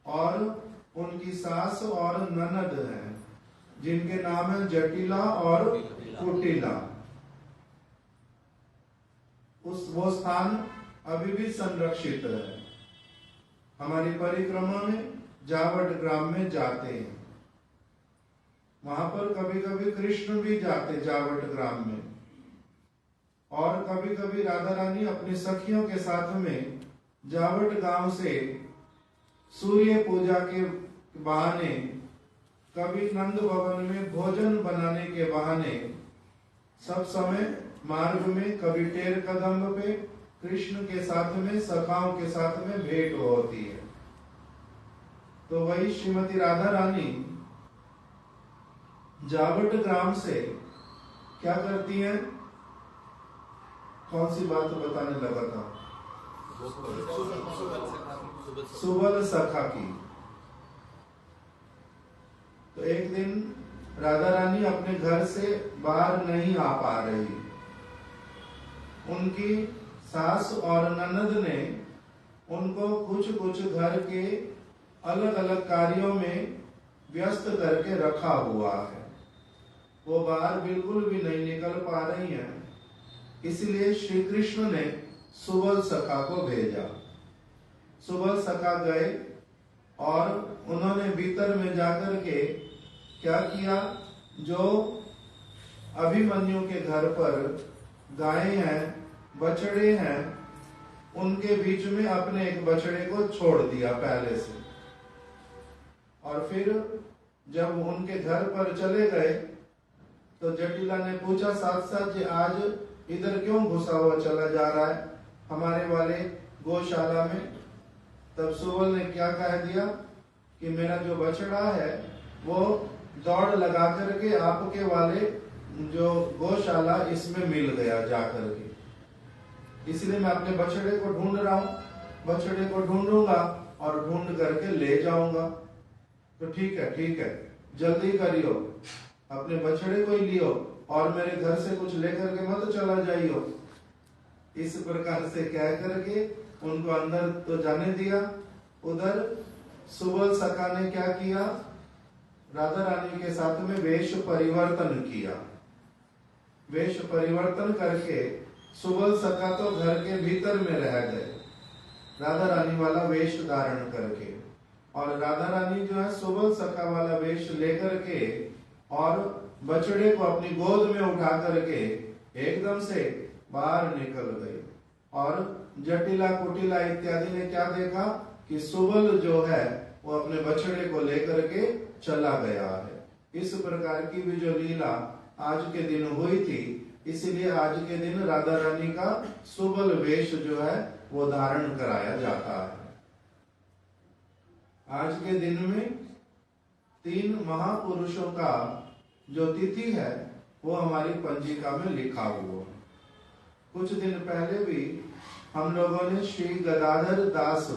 और उनकी सास और ननद है जिनके नाम है जटिला और कुटिला। वो स्थान अभी भी संरक्षित है। हमारी परिक्रमा में जावट ग्राम में जाते हैं, वहां पर कभी कभी कृष्ण भी जाते जावट ग्राम में, और कभी कभी राधा रानी अपनी सखियों के साथ में जावट गांव से सूर्य पूजा के बहाने, कभी नंद भवन में भोजन बनाने के बहाने, सब समय मार्ग में कभी टेर कदम पे कृष्ण के साथ में, सखाओं के साथ में भेंट होती है। तो वही श्रीमती राधा रानी जावट ग्राम से क्या करती हैं, कौन सी बात बताने लगा था, सुबल सखा की। तो एक दिन राधा रानी अपने घर से बाहर नहीं आ पा रही। उनकी सास और ननद ने उनको कुछ कुछ घर के अलग अलग कार्यों में व्यस्त करके रखा हुआ है। वो बाहर बिल्कुल भी नहीं निकल पा रही हैं। इसलिए श्री कृष्ण ने सुबल सखा को भेजा। सुबल सखा गए और उन्होंने भीतर में जाकर के क्या किया, जो अभिमन्यु के घर पर गायें हैं, बछड़े हैं, उनके बीच में अपने एक बछड़े को छोड़ दिया पहले से। और फिर जब उनके घर पर चले गए तो जटिला ने पूछा, साथ साथ जी आज इधर क्यों घुसा हुआ चला जा रहा है हमारे वाले गौशाला में। तब सुबल ने क्या कह दिया कि मेरा जो बछड़ा है वो दौड़ लगा करके आपके वाले जो गौशाला इसमें मिल गया जाकर के, इसलिए मैं अपने बछड़े को ढूंढ रहा हूं, बछड़े को ढूंढूंगा और ढूंढ करके ले जाऊंगा। तो ठीक है जल्दी करियो, अपने बछड़े को ही लियो और मेरे घर से कुछ लेकर के मत चला जाइयो। इस प्रकार से कह करके उनको अंदर तो जाने दिया। उधर सुबल सखा ने क्या किया, राधा रानी के साथ में वेश परिवर्तन किया। वेश परिवर्तन करके सुबल सखा तो घर के भीतर में रह गए, राधा रानी वाला वेश धारण करके, और राधा रानी जो है सुबल सखा वाला वेश लेकर के और बछड़े को अपनी गोद में उठा करके एकदम से बाहर निकल गई। और जटिला कुटिला इत्यादि ने क्या देखा कि सुबल जो है वो अपने बछड़े को लेकर के चला गया है। इस प्रकार की भी जो लीला आज के दिन हुई थी, इसीलिए आज के दिन राधा रानी का सुबल वेश जो है वो धारण कराया जाता है। आज के दिन में 3 महापुरुषों का जो तिथि है वो हमारी पंजिका में लिखा हुआ है। कुछ दिन पहले भी हम लोगों ने श्री गदाधर दास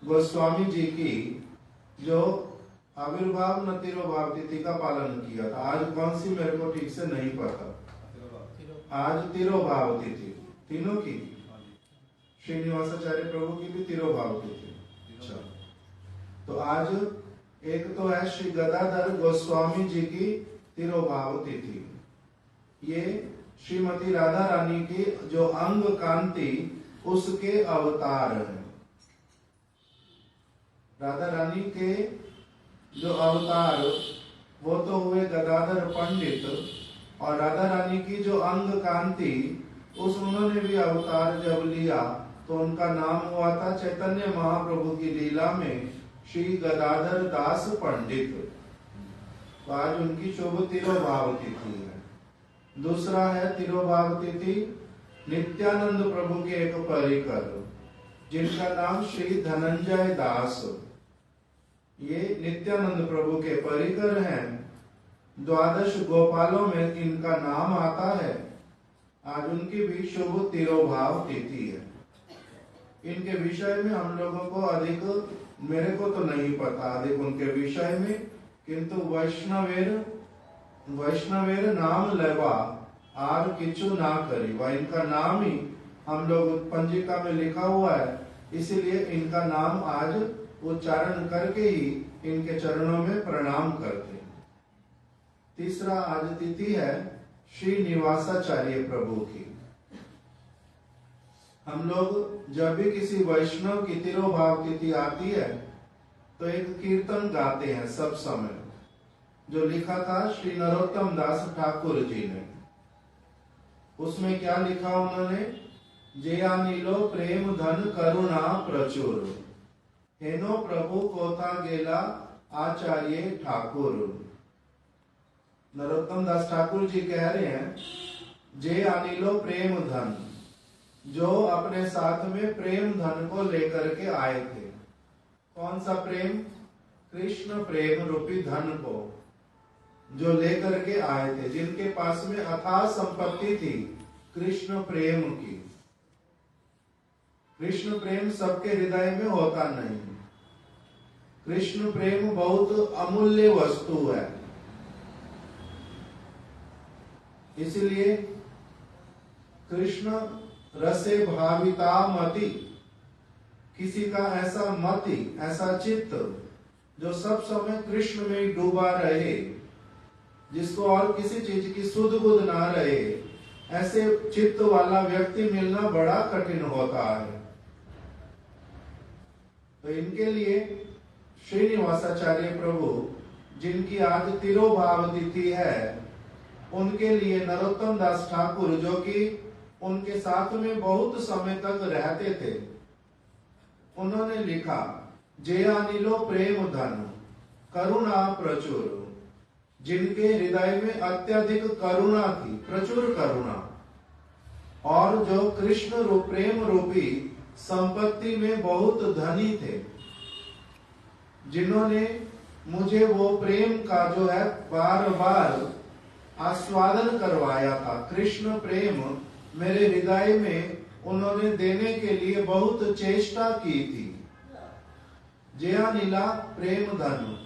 गोस्वामी जी की जो आविर्भाव न तिरोभाव तिथि का पालन किया था। आज कौन सी मेरे को ठीक से नहीं पता, आज तिरोभाव तिथि तीनों की, श्रीनिवासाचार्य प्रभु की भी तिरोभाव तिथि। अच्छा, तो आज एक तो है श्री गदाधर गोस्वामी जी की तिरोभाव तिथि। ये श्रीमती राधा रानी की जो अंग कांति उसके अवतार हैं। राधा रानी के जो अवतार वो तो हुए गदाधर पंडित, और राधा रानी की जो अंग कांति उस उन्होंने भी अवतार जब लिया तो उनका नाम हुआ था चैतन्य महाप्रभु की लीला में श्री गदाधर दास पंडित। तो आज उनकी शुभ तिरोभाव तिथि है। दूसरा है तिरोभाव तिथि नित्यानंद प्रभु के एक परिकर जिनका नाम श्री धनंजय दास। ये नित्यानंद प्रभु के परिकर हैं। 12 गोपालों में इनका नाम आता है। आज उनकी भी शुभ तिरोभाव तिथि है। इनके विषय में हम लोगों को अधिक, मेरे को तो नहीं पता अधिक उनके विषय में, किंतु वैष्णवेर नाम लेवा आर किचु ना करी, वह इनका नाम ही हम लोग पंजिका में लिखा हुआ है, इसीलिए इनका नाम आज उच्चारण करके ही इनके चरणों में प्रणाम करते हैं। तीसरा आज तिथि है श्रीनिवासाचार्य प्रभु की। हम लोग जब भी किसी वैष्णव की तिरोभाव तिथि आती है तो एक कीर्तन गाते हैं सब समय, जो लिखा था श्री नरोत्तम दास ठाकुर जी ने। उसमें क्या लिखा उन्होंने, जया नीलो प्रेम धन करुणा प्रचुर, हेनो प्रभु कोथा गेला आचार्य ठाकुर। नरोत्तम दास ठाकुर जी कह रहे हैं, जे अनिलो प्रेम धन, जो अपने साथ में प्रेम धन को लेकर के आए थे। कौन सा प्रेम? कृष्ण प्रेम रूपी धन को जो लेकर के आए थे, जिनके पास में अथाह संपत्ति थी कृष्ण प्रेम की। कृष्ण प्रेम सबके हृदय में होता नहीं। कृष्ण प्रेम बहुत अमूल्य वस्तु है। इसलिए कृष्ण रसे भाविता मति, किसी का ऐसा मति, ऐसा चित्त जो सब समय कृष्ण में ही डूबा रहे, जिसको और किसी चीज की सुध बुध ना रहे, ऐसे चित्त वाला व्यक्ति मिलना बड़ा कठिन होता है। तो इनके लिए श्रीनिवासाचार्य प्रभु जिनकी आज तिरोभाव तिथि है, उनके लिए नरोत्तम दास ठाकुर जो कि उनके साथ में बहुत समय तक रहते थे, उन्होंने लिखा, जया नीलो प्रेम धन करुणा प्रचुर, जिनके हृदय में अत्यधिक करुणा थी, प्रचुर करुणा, और जो कृष्ण रूप प्रेम रूपी संपत्ति में बहुत धनी थे, जिन्होंने मुझे वो प्रेम का जो है बार बार आस्वादन करवाया था। कृष्ण प्रेम मेरे हृदय में उन्होंने देने के लिए बहुत चेष्टा की थी। जया नीला प्रेम धन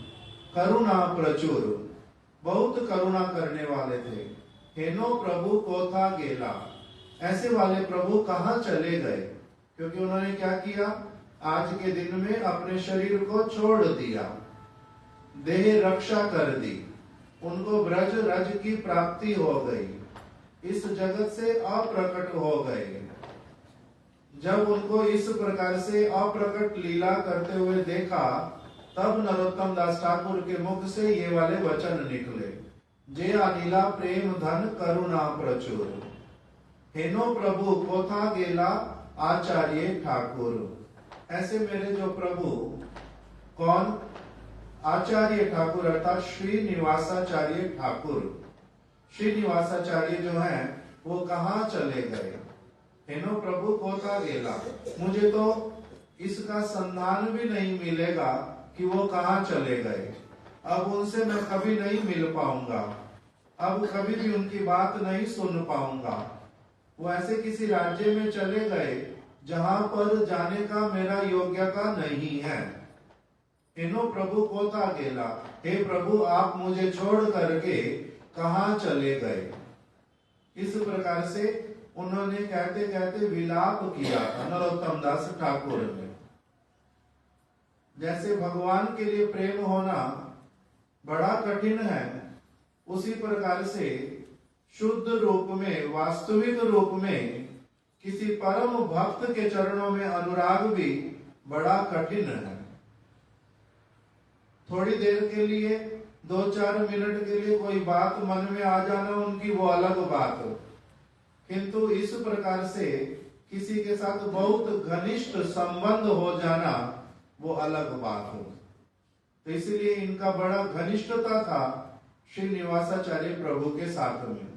करुणा प्रचुर, बहुत करुणा करने वाले थे। हेनो प्रभु कोथा गेला, ऐसे वाले प्रभु कहाँ चले गए? क्योंकि उन्होंने क्या किया? आज के दिन में अपने शरीर को छोड़ दिया, देह रक्षा कर दी, उनको ब्रज रज की प्राप्ति हो गई, इस जगत से अप्रकट हो गए। जब उनको इस प्रकार से अप्रकट लीला करते हुए देखा, तब नरोत्तम दास ठाकुर के मुख से ये वाले वचन निकले, जे अनिला प्रेम धन करुणा प्रचुर, हेनो प्रभु कोथा गेला आचार्य ठाकुर। ऐसे मेरे जो प्रभु कौन? आचार्य ठाकुर अर्थात श्रीनिवासाचार्य ठाकुर। श्रीनिवासाचार्य जो है वो कहाँ चले गए? हेनो प्रभु कोथा गेला, मुझे तो इसका संधान भी नहीं मिलेगा कि वो कहाँ चले गए। अब उनसे मैं कभी नहीं मिल पाऊंगा, अब कभी भी उनकी बात नहीं सुन पाऊंगा। वो ऐसे किसी राज्य में चले गए जहां पर जाने का मेरा योग्यता नहीं है। हेनो प्रभु कोथा गेला, हे प्रभु आप मुझे छोड़ करके कहाँ चले गए? इस प्रकार से उन्होंने कहते कहते विलाप किया था नरोत्तम दास ठाकुर ने। जैसे भगवान के लिए प्रेम होना बड़ा कठिन है, उसी प्रकार से शुद्ध रूप में, वास्तविक रूप में किसी परम भक्त के चरणों में अनुराग भी बड़ा कठिन है। थोड़ी देर के लिए, 2-4 मिनट के लिए कोई बात मन में आ जाना उनकी, वो अलग बात हो, किंतु इस प्रकार से किसी के साथ बहुत घनिष्ठ संबंध हो जाना वो अलग बात हो। तो इसलिए इनका बड़ा घनिष्ठता था श्रीनिवासाचार्य प्रभु के साथ में।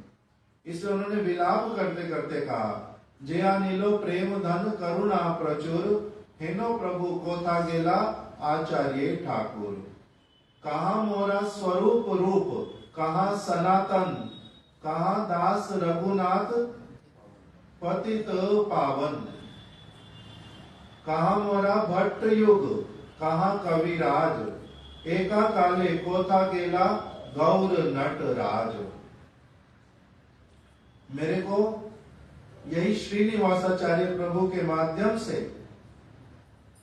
इसलिए उन्होंने विलाप करते करते कहा, जया नीलो प्रेम धन करुणा प्रचुर, हेनो प्रभु कोथा गेला आचार्य ठाकुर। कहा मोरा स्वरूप रूप, कहा सनातन, कहा दास रघुनाथ पतित पावन। कहा मोरा भट्ट युग, कहा कविराज, एका काले कोथा गेला गौर नट राज। मेरे को यही श्रीनिवासाचार्य प्रभु के माध्यम से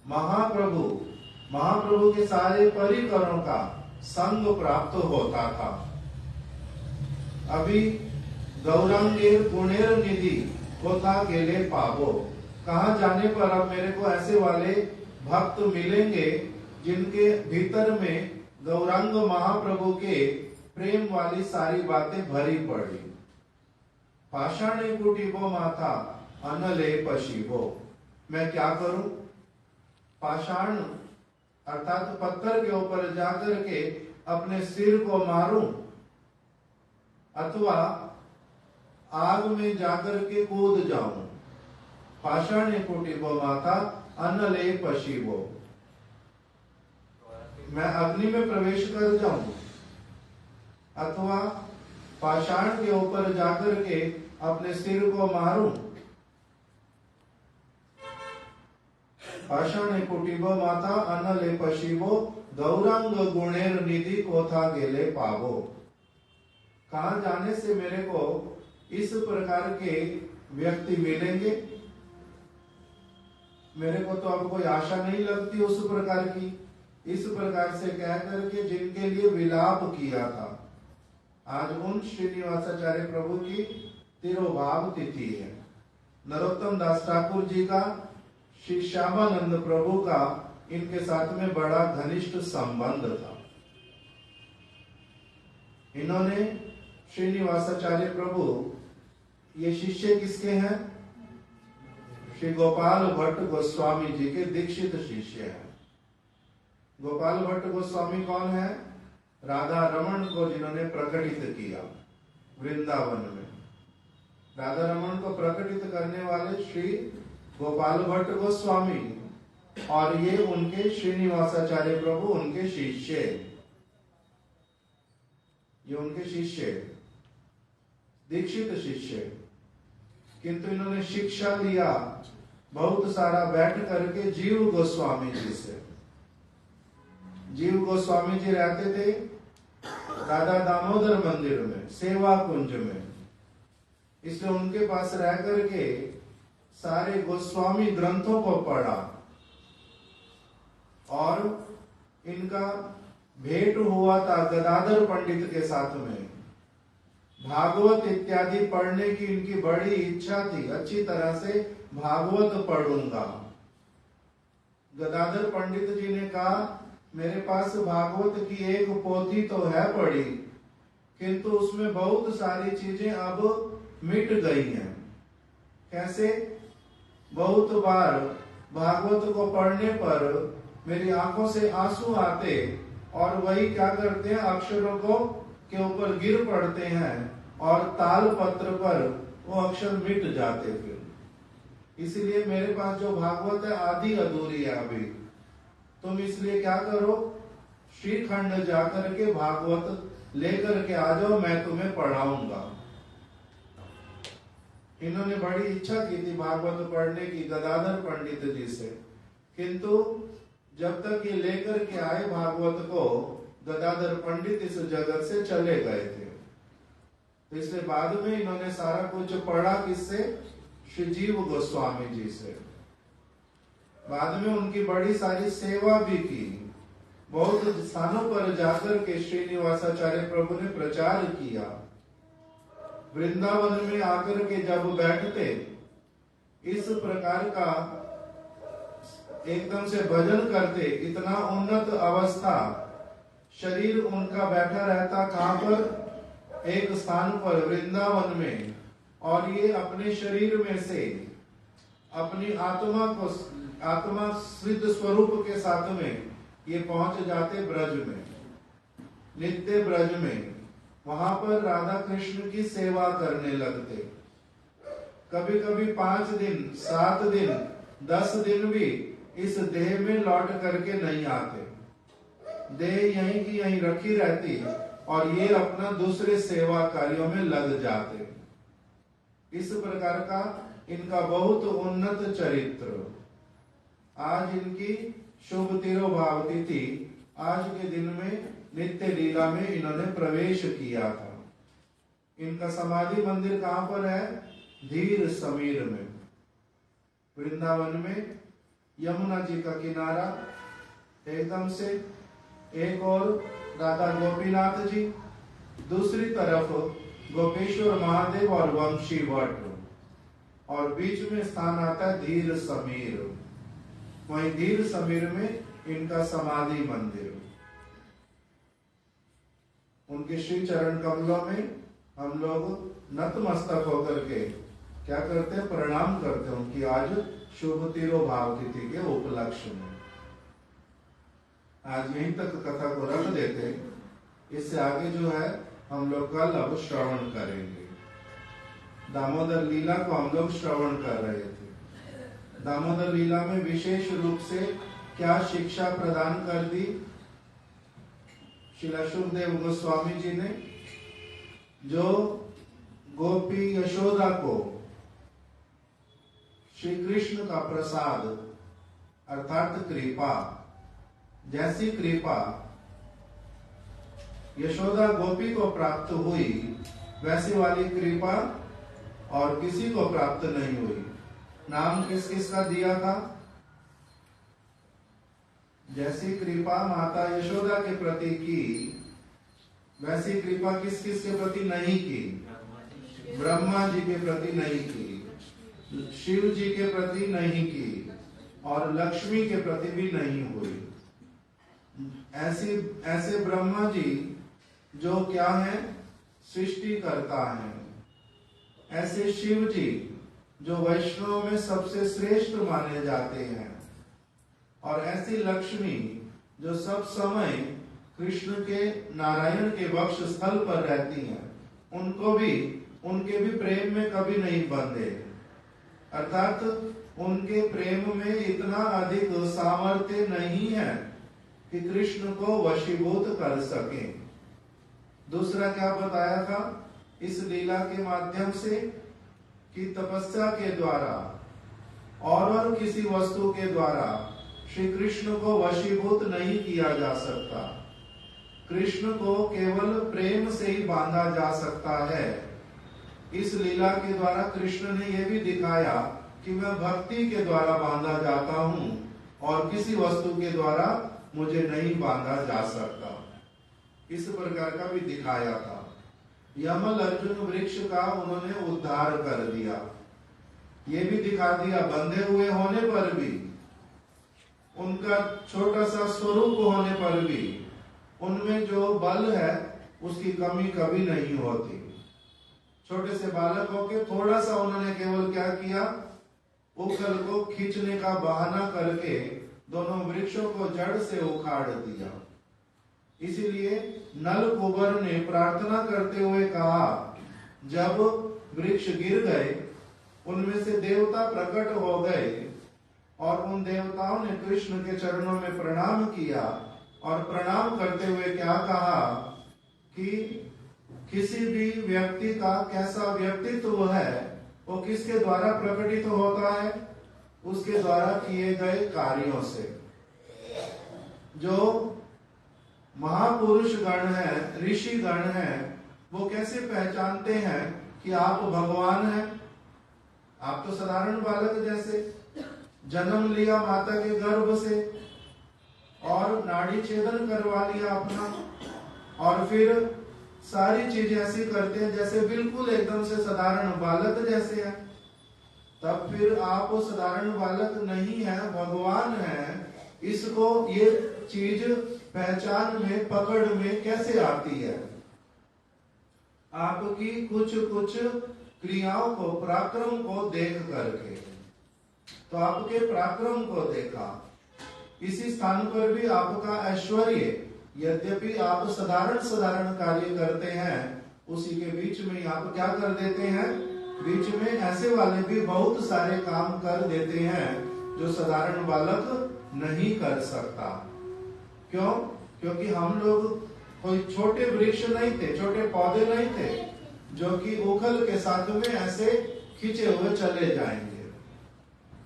महाप्रभु के सारे परिकरों का संग प्राप्त होता था। अभी गौरांगेर गुणेर निधि कोथा गेले पावो, कहा जाने पर अब मेरे को ऐसे वाले भक्त मिलेंगे जिनके भीतर में गौरांग महाप्रभु के प्रेम वाली सारी बातें भरी पड़ी। पाषाणे कुटिबो माथा अनले पशिबो, मैं क्या करूं? पाषाण अर्थात पत्थर के ऊपर जाकर के अपने सिर को मारूं, अथवा आग में जाकर के कूद जाऊं। पाषाणे कुटिबो माथा अनले पशिबो, मैं अग्नि में प्रवेश कर जाऊं, अथवा पाषाण के ऊपर जाकर के अपने सिर को मारूं। पाषाणे कुटिबो माथा अनले पशिबो, गौरांग गुणेर निधि कोथा गेले पावो। कहा जाने से मेरे को इस प्रकार के व्यक्ति मिलेंगे? मेरे को तो अब कोई आशा नहीं लगती उस प्रकार की। इस प्रकार से कह करके जिनके लिए विलाप किया था, आज उन श्रीनिवासाचार्य प्रभु की तिरोभाव तिथि है। नरोत्तम दास ठाकुर जी का, श्री श्यामानंद प्रभु का इनके साथ में बड़ा घनिष्ठ संबंध था। इन्होंने श्रीनिवासाचार्य प्रभु, ये शिष्य किसके हैं? श्री गोपाल भट्ट गोस्वामी जी के दीक्षित शिष्य हैं। गोपाल भट्ट गोस्वामी कौन है? राधा रमन को जिन्होंने प्रकटित किया वृंदावन में। राधा रमन को प्रकटित करने वाले श्री गोपाल भट्ट गोस्वामी, और ये उनके श्रीनिवासाचार्य प्रभु उनके शिष्य। ये उनके शिष्य, दीक्षित शिष्य, किंतु इन्होंने शिक्षा लिया बहुत सारा बैठ करके जीव गोस्वामी जी से। जीव गोस्वामी जी रहते थे राधा दामोदर मंदिर में, सेवा कुंज में, इसलिए उनके पास रह करके सारे गोस्वामी ग्रंथों को पढ़ा और इनका भेंट हुआ था गदाधर पंडित के साथ में। भागवत इत्यादि पढ़ने की इनकी बड़ी इच्छा थी, अच्छी तरह से भागवत पढ़ूंगा। गदाधर पंडित जी ने कहा मेरे पास भागवत की एक पोथी तो है पढ़ी, किंतु उसमें बहुत सारी चीजें अब मिट गई हैं। कैसे? बहुत बार भागवत को पढ़ने पर मेरी आंखों से आंसू आते और वही क्या करते हैं, अक्षरों को के ऊपर गिर पड़ते हैं और ताल पत्र पर वो अक्षर मिट जाते फिर। इसलिए मेरे पास जो भागवत है आधी अधूरी है अभी। तुम इसलिए क्या करो, श्रीखंड जाकर के भागवत लेकर के आ जाओ, मैं तुम्हें पढ़ाऊंगा। इन्होंने बड़ी इच्छा की थी भागवत पढ़ने की गदाधर पंडित जी से, किंतु जब तक ये लेकर के आए भागवत को, गदाधर पंडित इस जगत से चले गए थे। तो इसलिए बाद में इन्होंने सारा कुछ पढ़ा किससे? श्री जीव गोस्वामी जी से। बाद में उनकी बड़ी सारी सेवा भी की, बहुत स्थानों पर जाकर के श्रीनिवासाचार्य प्रभु ने प्रचार किया। वृंदावन में आकर के जब बैठते, इस प्रकार का एकदम से भजन करते, इतना उन्नत अवस्था, शरीर उनका बैठा रहता कहां पर? एक स्थान पर वृंदावन में, और ये अपने शरीर में से अपनी आत्मा को, आत्मा सिद्ध स्वरूप के साथ में ये पहुंच जाते ब्रज में, नित्य ब्रज में। वहां पर राधा कृष्ण की सेवा करने लगते। कभी कभी 5 दिन, 7 दिन, 10 दिन भी इस देह में लौट करके नहीं आते। देह यहीं की यहीं रखी रहती और ये अपना दूसरे सेवा कार्यों में लग जाते। इस प्रकार का इनका बहुत उन्नत चरित्र। आज इनकी शुभ तिरोभाव तिथि, आज के दिन में नित्य लीला में इन्होंने प्रवेश किया था। इनका समाधि मंदिर कहां पर है? धीर समीर में, वृंदावन में, यमुना जी का किनारा एकदम से। एक और राधा गोपीनाथ जी, दूसरी तरफ गोपेश्वर महादेव और वंशी वट, और बीच में स्थान आता है धीर समीर। वहीं धीर समीर में इनका समाधि मंदिर। उनके श्री चरण कमलों में हम लोग नतमस्तक होकर के क्या करते हैं? प्रणाम करते हैं उनकी आज शुभ तिरोभाव तिथि के उपलक्ष्य में। आज यहीं तक कथा को रख देते, इससे आगे जो है हम लोग कल अब श्रवण करेंगे। दामोदर लीला को हम लोग श्रवण कर रहे थे। दामोदर लीला में विशेष रूप से क्या शिक्षा प्रदान कर दी श्रील सुखदेव गोस्वामी जी ने? जो गोपी यशोदा को श्री कृष्ण का प्रसाद अर्थात कृपा, जैसी कृपा यशोदा गोपी को प्राप्त हुई, वैसी वाली कृपा और किसी को प्राप्त नहीं हुई। नाम किस किस का दिया था? जैसी कृपा माता यशोदा के प्रति की, वैसी कृपा किस किस के प्रति नहीं की? ब्रह्मा जी के प्रति नहीं की, शिव जी के प्रति नहीं की, और लक्ष्मी के प्रति भी नहीं हुई। ऐसे ब्रह्मा जी जो क्या है? सृष्टि करता है। ऐसे शिव जी जो वैष्णव में सबसे श्रेष्ठ माने जाते हैं, और ऐसी लक्ष्मी जो सब समय कृष्ण के, नारायण के वक्ष स्थल पर रहती हैं, उनको भी, उनके भी प्रेम में कभी नहीं बंधे। अर्थात उनके प्रेम में इतना अधिक सामर्थ्य नहीं है कि कृष्ण को वशीभूत कर सके। दूसरा क्या बताया था इस लीला के माध्यम से कि तपस्या के द्वारा और किसी वस्तु के द्वारा श्री कृष्ण को वशीभूत नहीं किया जा सकता। कृष्ण को केवल प्रेम से ही बांधा जा सकता है। इस लीला के द्वारा कृष्ण ने यह भी दिखाया कि मैं भक्ति के द्वारा बांधा जाता हूँ और किसी वस्तु के द्वारा मुझे नहीं बांधा जा सकता। इस प्रकार का भी दिखाया था। यमल अर्जुन वृक्ष का उन्होंने उद्धार कर दिया। ये भी दिखा दिया बंधे हुए होने पर भी, उनका छोटा सा स्वरूप होने पर भी उनमें जो बल है उसकी कमी कभी नहीं होती। छोटे से बालक होके थोड़ा सा उन्होंने केवल क्या किया, उखल को खींचने का बहाना करके दोनों वृक्षों को जड़ से उखाड़ दिया। इसीलिए नल कुबर ने प्रार्थना करते हुए कहा, जब वृक्ष गिर गए उनमें से देवता प्रकट हो गए और उन देवताओं ने कृष्ण के चरणों में प्रणाम किया और प्रणाम करते हुए क्या कहा कि किसी भी व्यक्ति का कैसा व्यक्तित्व है वो किसके द्वारा प्रकटित होता है, उसके द्वारा किए गए कार्यों से। जो महापुरुष गण है, ऋषि गण है, वो कैसे पहचानते हैं कि आप भगवान हैं। आप तो साधारण बालक जैसे जन्म लिया माता के गर्भ से और नाड़ी छेदन करवा लिया अपना, और फिर सारी चीजें ऐसी करते हैं जैसे बिल्कुल एकदम से साधारण बालक जैसे है। तब फिर आप वो साधारण बालक नहीं है, भगवान है। इसको ये चीज पहचान में, पकड़ में कैसे आती है? आपकी कुछ कुछ क्रियाओं को, पराक्रम को देख करके। तो आपके पराक्रम को देखा। इसी स्थान पर भी आपका ऐश्वर्य, यद्यपि आप साधारण साधारण कार्य करते हैं, उसी के बीच में आप क्या कर देते हैं, बीच में ऐसे वाले भी बहुत सारे काम कर देते हैं जो साधारण बालक नहीं कर सकता। क्यों? क्योंकि हम लोग कोई छोटे वृक्ष नहीं थे, छोटे पौधे नहीं थे जो कि उखल के साथ में ऐसे खींचे हुए चले जाएंगे।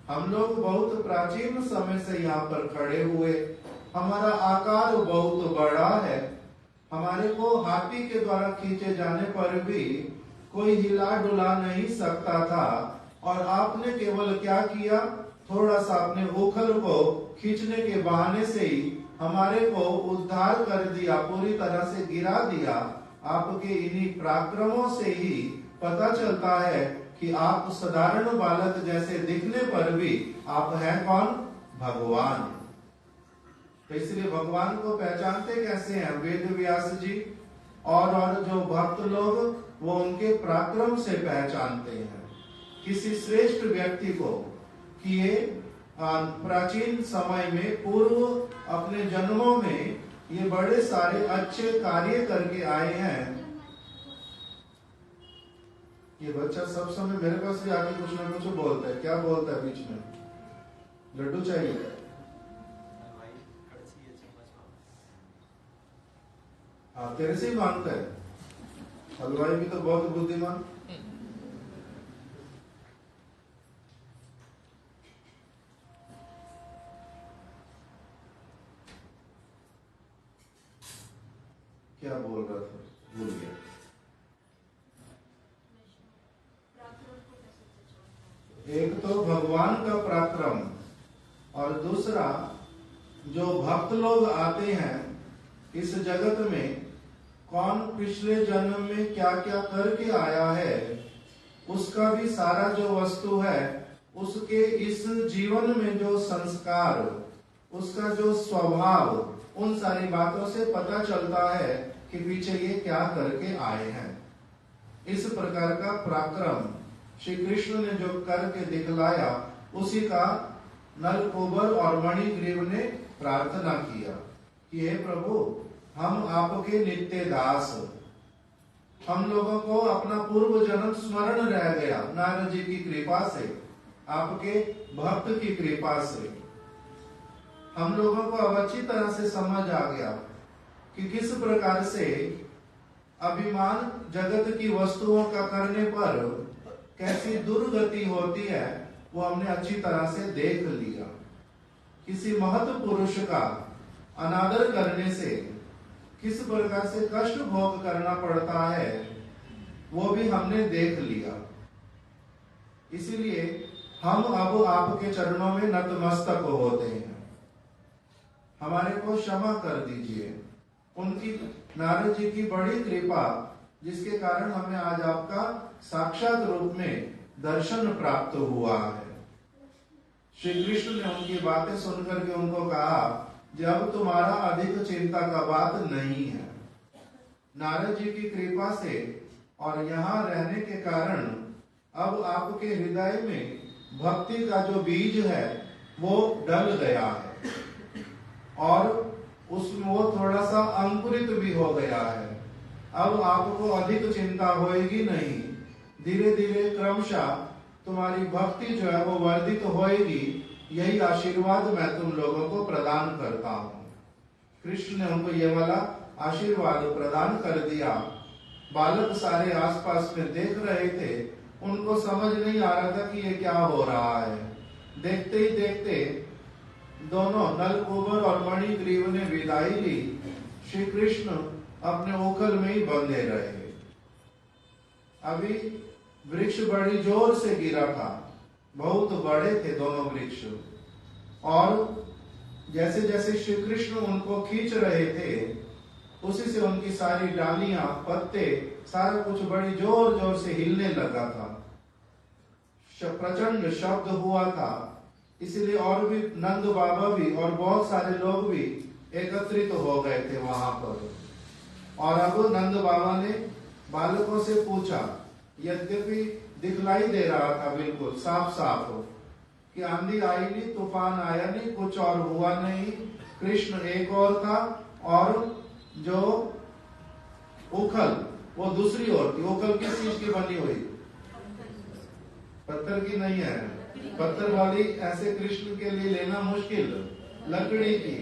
हम लोग बहुत प्राचीन समय से यहाँ पर खड़े हुए, हमारा आकार बहुत बड़ा है। हमारे को हाथी के द्वारा खींचे जाने पर भी कोई हिला डुला नहीं सकता था, और आपने केवल क्या किया, थोड़ा सा अपने उखल को खींचने के बहाने से ही हमारे को उद्धार कर दिया, पूरी तरह से गिरा दिया। आपके इन्हीं पराक्रमों से ही पता चलता है कि आप साधारण बालक जैसे दिखने पर भी आप हैं कौन, भगवान। तो इसलिए भगवान को पहचानते कैसे हैं वेद व्यास जी, और जो भक्त लोग वो उनके पराक्रम से पहचानते हैं किसी श्रेष्ठ व्यक्ति को कि ये प्राचीन समय में, पूर्व अपने जन्मों में ये बड़े सारे अच्छे कार्य करके आए हैं। ये बच्चा सब समय मेरे पास भी आके कुछ ना कुछ बोलता है। क्या बोलता है बीच में? लड्डू चाहिए? हाँ, तेरे से ही मांगता है। हलवाई भी तो बहुत बुद्धिमान। क्या बोल रहा था, भूल गया। एक तो भगवान का पराक्रम, और दूसरा जो भक्त लोग आते हैं इस जगत में, कौन पिछले जन्म में क्या क्या करके आया है, उसका भी सारा जो वस्तु है, उसके इस जीवन में जो संस्कार, उसका जो स्वभाव, उन सारी बातों से पता चलता है कि पीछे ये क्या करके आए हैं। इस प्रकार का पराक्रम श्री कृष्ण ने जो करके दिखलाया, उसी का नल कुबर और मणिग्रीव ने प्रार्थना किया कि हे प्रभु, हम आपके नित्य दास, हम लोगों को अपना पूर्व जन्म स्मरण रह गया नारद जी की कृपा से, आपके भक्त की कृपा से। हम लोगों को अब अच्छी तरह से समझ आ गया कि किस प्रकार से अभिमान जगत की वस्तुओं का करने पर कैसी दुर्गति होती है वो हमने अच्छी तरह से देख लिया। किसी महत् पुरुष का अनादर करने से किस प्रकार से कष्ट भोग करना पड़ता है वो भी हमने देख लिया। इसीलिए हम अब आपके चरणों में नतमस्तक होते हैं, हमारे को क्षमा कर दीजिए। उनकी नारद जी की बड़ी कृपा जिसके कारण हमें आज आपका साक्षात रूप में दर्शन प्राप्त हुआ है। श्री कृष्ण ने उनकी बातें सुनकर के उनको कहा, जब तुम्हारा अधिक चिंता का बात नहीं है। नारद जी की कृपा से और यहाँ रहने के कारण अब आपके हृदय में भक्ति का जो बीज है वो डल गया है और उसमें वो थोड़ा सा अंकुरित भी हो गया है। अब आपको अधिक चिंता होएगी नहीं, धीरे धीरे क्रमशः तुम्हारी भक्ति जो है वो वर्धित होएगी। यही आशीर्वाद मैं तुम लोगों को प्रदान करता हूँ। कृष्ण ने उनको ये वाला आशीर्वाद प्रदान कर दिया। बालक सारे आसपास में देख रहे थे, उनको समझ नहीं आ रहा था कि ये क्या हो रहा है। देखते ही देखते दोनों नलकूबर और मणिग्रीव ने विदाई ली। श्री कृष्ण अपने ओखल में ही बंधे रहे। अभी वृक्ष बड़ी जोर से गिरा था, बहुत बड़े थे दोनों वृक्ष, और जैसे जैसे श्री कृष्ण उनको खींच रहे थे उसी से उनकी सारी डालियां, पत्ते, सारा कुछ बड़ी जोर जोर से हिलने लगा था। प्रचंड शब्द हुआ था, इसलिए और भी नंद बाबा भी और बहुत सारे लोग भी एकत्रित हो गए थे वहां पर। और अब नंद बाबा ने बालकों से पूछा, यद्यपि दिखलाई दे रहा था बिल्कुल साफ साफ कि आंधी आई नहीं, तूफान आया नहीं, कुछ और हुआ नहीं, कृष्ण एक और था और जो उखल वो दूसरी ओर थी। उखल किस चीज की बनी हुई? पत्थर की नहीं है, पत्थर वाली ऐसे कृष्ण के लिए लेना मुश्किल, लकड़ी की,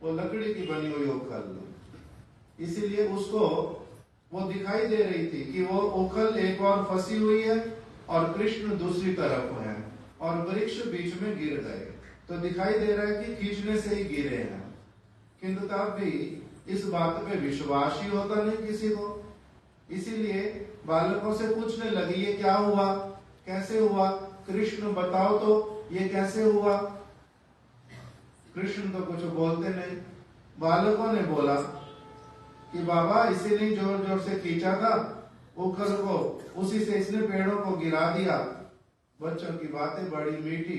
वो लकड़ी की बनी हुई उखल। इसीलिए उसको वो दिखाई दे रही थी कि वो उखल एक और फंसी हुई है और कृष्ण दूसरी तरफ है और वृक्ष बीच में गिर गए। तो दिखाई दे रहा है कि खींचने से ही गिरे हैं, किंतु तब भी इस बात पे विश्वास ही होता नहीं किसी को। इसीलिए बालकों से पूछने लगी, ये क्या हुआ, कैसे हुआ, कृष्ण बताओ तो ये कैसे हुआ। कृष्ण तो कुछ बोलते नहीं। बालकों ने बोला कि बाबा इसे नहीं जोर जोर से खींचा था उखल को, उसी से इसने पेड़ों को गिरा दिया। बच्चों की बातें बड़ी मीठी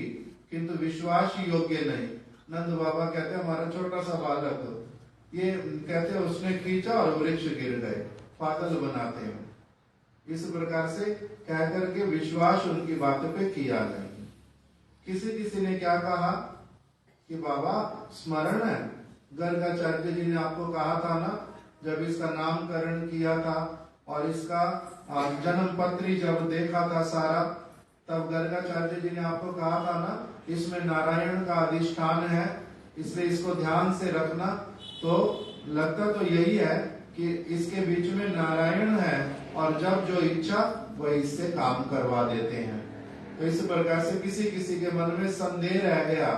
किंतु विश्वास योग्य नहीं। नंद बाबा कहते हमारा छोटा सा बालक, ये कहते उसने खींचा और वृक्ष गिर गए, पागल बनाते हैं। इस प्रकार से कह करके विश्वास उनकी बातों पे किया नहीं। किसी किसी ने क्या कहा कि बाबा स्मरण है गर्गाचार्य जी ने आपको कहा था ना, जब इसका नामकरण किया था और इसका जन्म पत्री जब देखा था सारा, तब गर्गाचार्य जी ने आपको कहा था ना इसमें नारायण का अधिष्ठान है, इसलिए इसको ध्यान से रखना। तो लगता तो यही है कि इसके बीच में नारायण है और जब जो इच्छा वो इससे काम करवा देते हैं। तो इस प्रकार से किसी किसी के मन में संदेह रह गया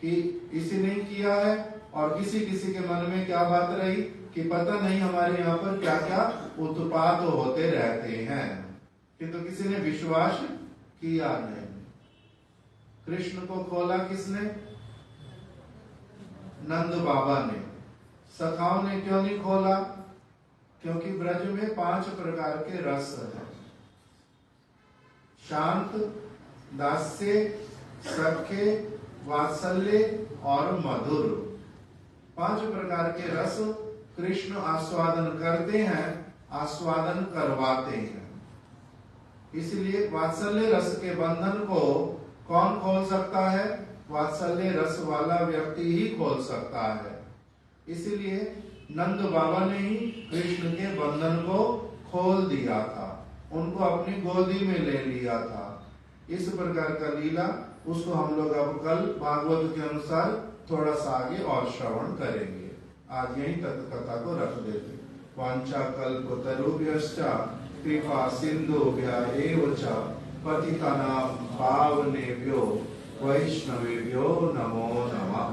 कि इसी ने किया है, और किसी किसी के मन में क्या बात रही कि पता नहीं हमारे यहाँ पर क्या क्या उत्पात होते रहते हैं, किंतु तो किसी ने विश्वास किया नहीं। कृष्ण को खोला किसने? नंद बाबा ने। सखाओं ने क्यों नहीं खोला? क्योंकि ब्रज में 5 प्रकार के रस हैं, शांत, दास्य, सख्य, वात्सल्य और मधुर। 5 प्रकार के रस कृष्ण आस्वादन करते हैं, आस्वादन करवाते हैं। इसलिए वात्सल्य रस के बंधन को कौन खोल सकता है? वात्सल्य रस वाला व्यक्ति ही खोल सकता है। इसलिए नंद बाबा ने ही कृष्ण के बंधन को खोल दिया था, उनको अपनी गोदी में ले लिया था। इस प्रकार का लीला उसको हम लोग अब कल भागवत के अनुसार थोड़ा सा आगे और श्रवण करेंगे। आज यही तक कथा को रख देते। वाञ्छाकल्पतरुभ्यश्च कृपा सिन्धुभ्य एव च पतितानां पावनेभ्यो वैष्णवेभ्यो नमो नमः।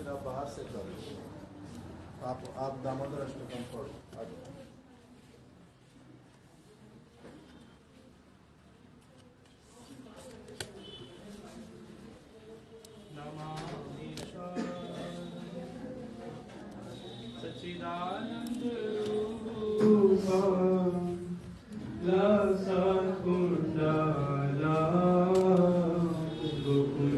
आप बाहर से करो, आप दामोदर अष्टकम पढ़ो। सच्चिदानंद रूपम लसत्कुंडला गोकुल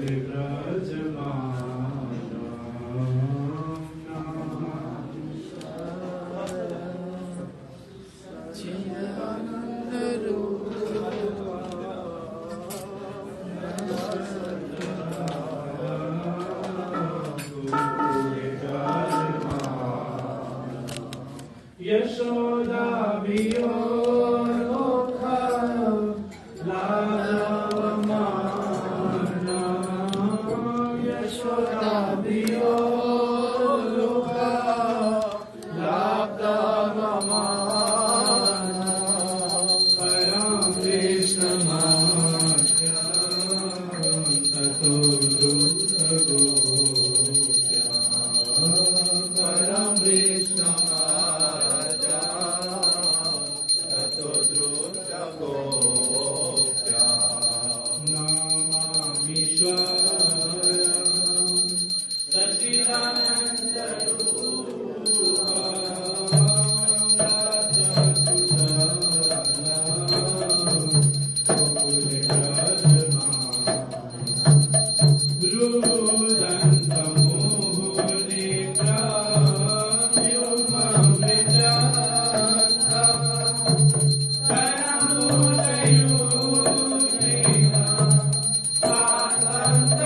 यशोदा बियो लोका लालवमाना यशोदा बियो लोका लालवमाना परम कृष्णमाख्या ततो दुर्गो परम कृष्ण Thank you.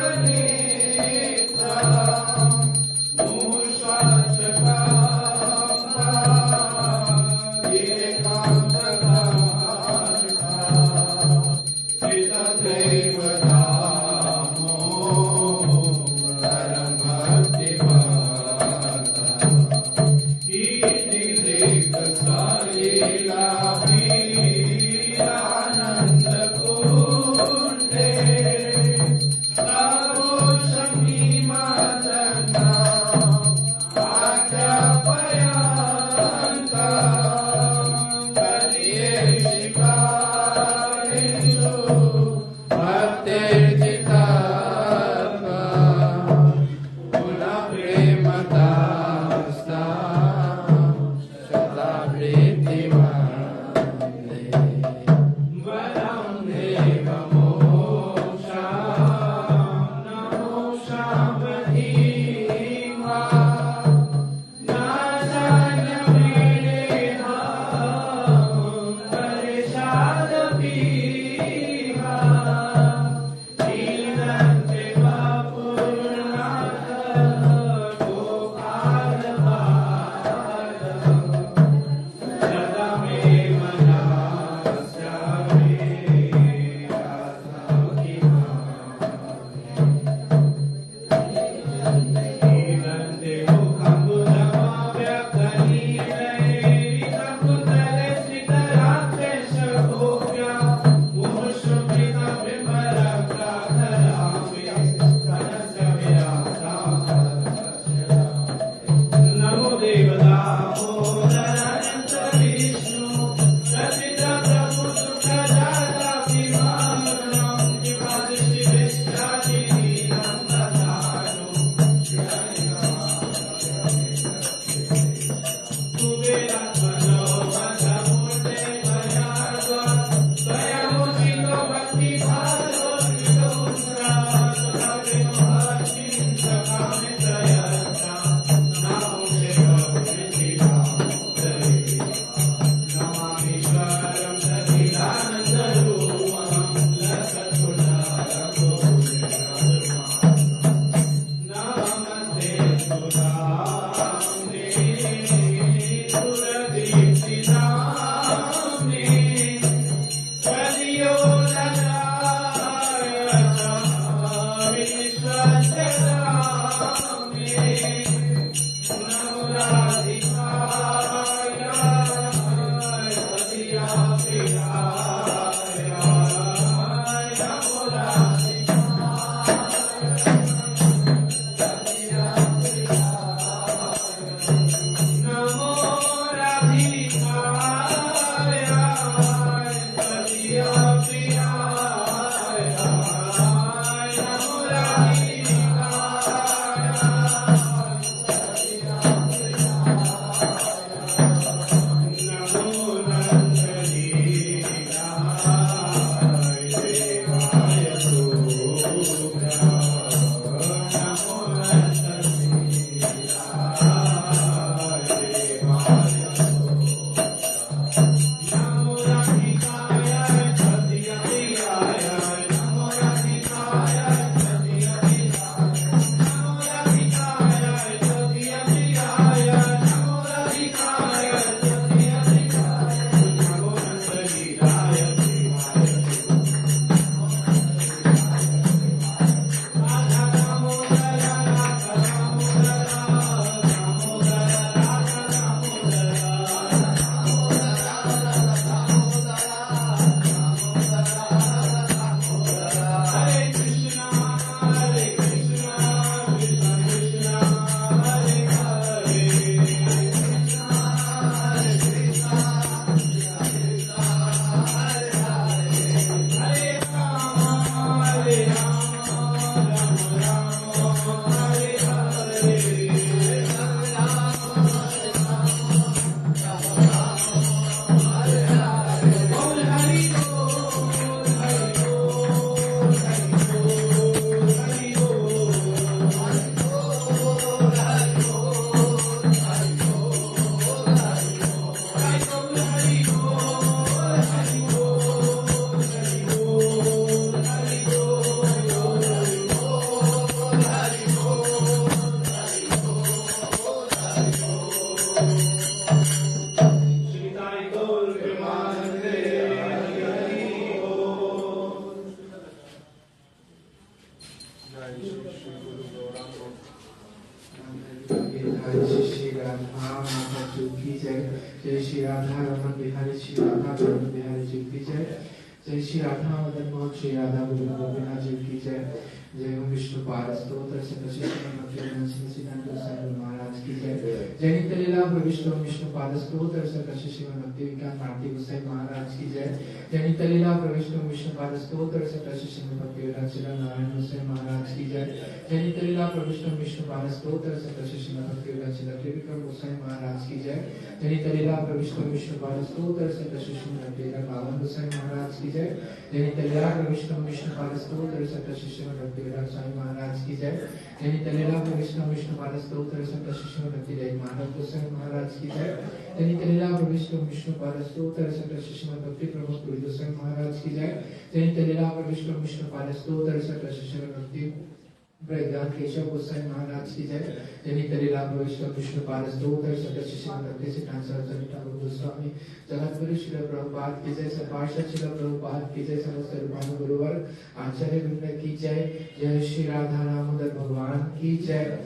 बिहारी जी की जय। जय श्री राधा मदन मोहन श्री राधा गोविंद जी की जय। जय हो विष्णु पाद स्तोत्र महाराज की जय। जय नित्य लीला प्रविष्टो विष्णु पाद स्तोत्र भक्ति विज्ञान भारती गोसाई महाराज की जय। जय नित्य लीला प्रविष्टो विष्णु पाद स्तोत्र भक्ति विज्ञान नारायण गोसाई महाराज की जय। जय नित्य लीला प्रविष्टो विष्णु पाद स्तोत्र भक्ति विज्ञान त्रिविक्रम गोसाई महाराज की जय। जय नित्य लीला प्रविष्टो विष्णु पाद स्तोत्र भक्ति बावन गोसाई महाराज की जय। जय नित्य लीला प्रविष्टो विष्णु पाद स्तोत्र भक्ति स्वामी महाराज की जय। जय नित्य लीला प्रविष्टो विष्णु पाद स्तोत्र भक्ति माधव गोसाई महाराज की जय। जय नित्य लीला प्रविष्टो विष्णु पाद स्तोत्र भक्ति प्रमोद पुरी गोसाई महाराज की जय। जय नित्य लीला प्रविष्टो विष्णु पाद स्तोत्र भक्ति प्रज्ञान केशव गोसाई महाराज की जय। जय नित्य लीला प्रविष्टो विष्णु पाद स्तोत्र भक्ति सिद्धांत सरस्वती ठाकुर गोस्वामी जगतगुरु श्री प्रभुपाद की जय। सपार्षद श्री प्रभुपाद की जय। समस्त रूपानु गुरुवर्ग आचार्य वृंद की जय। जय श्री राधा दामोदर भगवान की जय।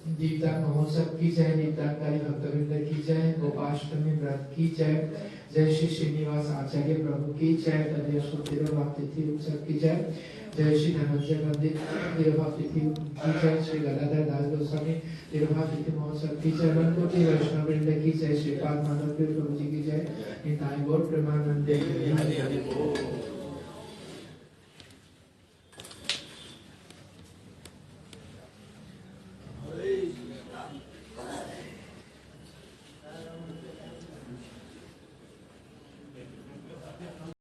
दीपदान महोत्सव की जय। दीपदानकारी भक्तवृंद की जय। गोपाष्टमी व्रत की जय। जय श्री श्रीनिवास आचार्य प्रभु की जय। तदीय तिरुभाव तिथि उत्सव की जय। जय श्री धनंजय मंदिर तिरुभाव तिथि की जय। श्री गदाधर दास गोस्वामी तिरुभाव तिथि महोत्सव की जय। वनकोटि वैष्णव वृंद की जय। श्रीपाद माधव प्रभु जी की जय। निताई गौर प्रेमानंद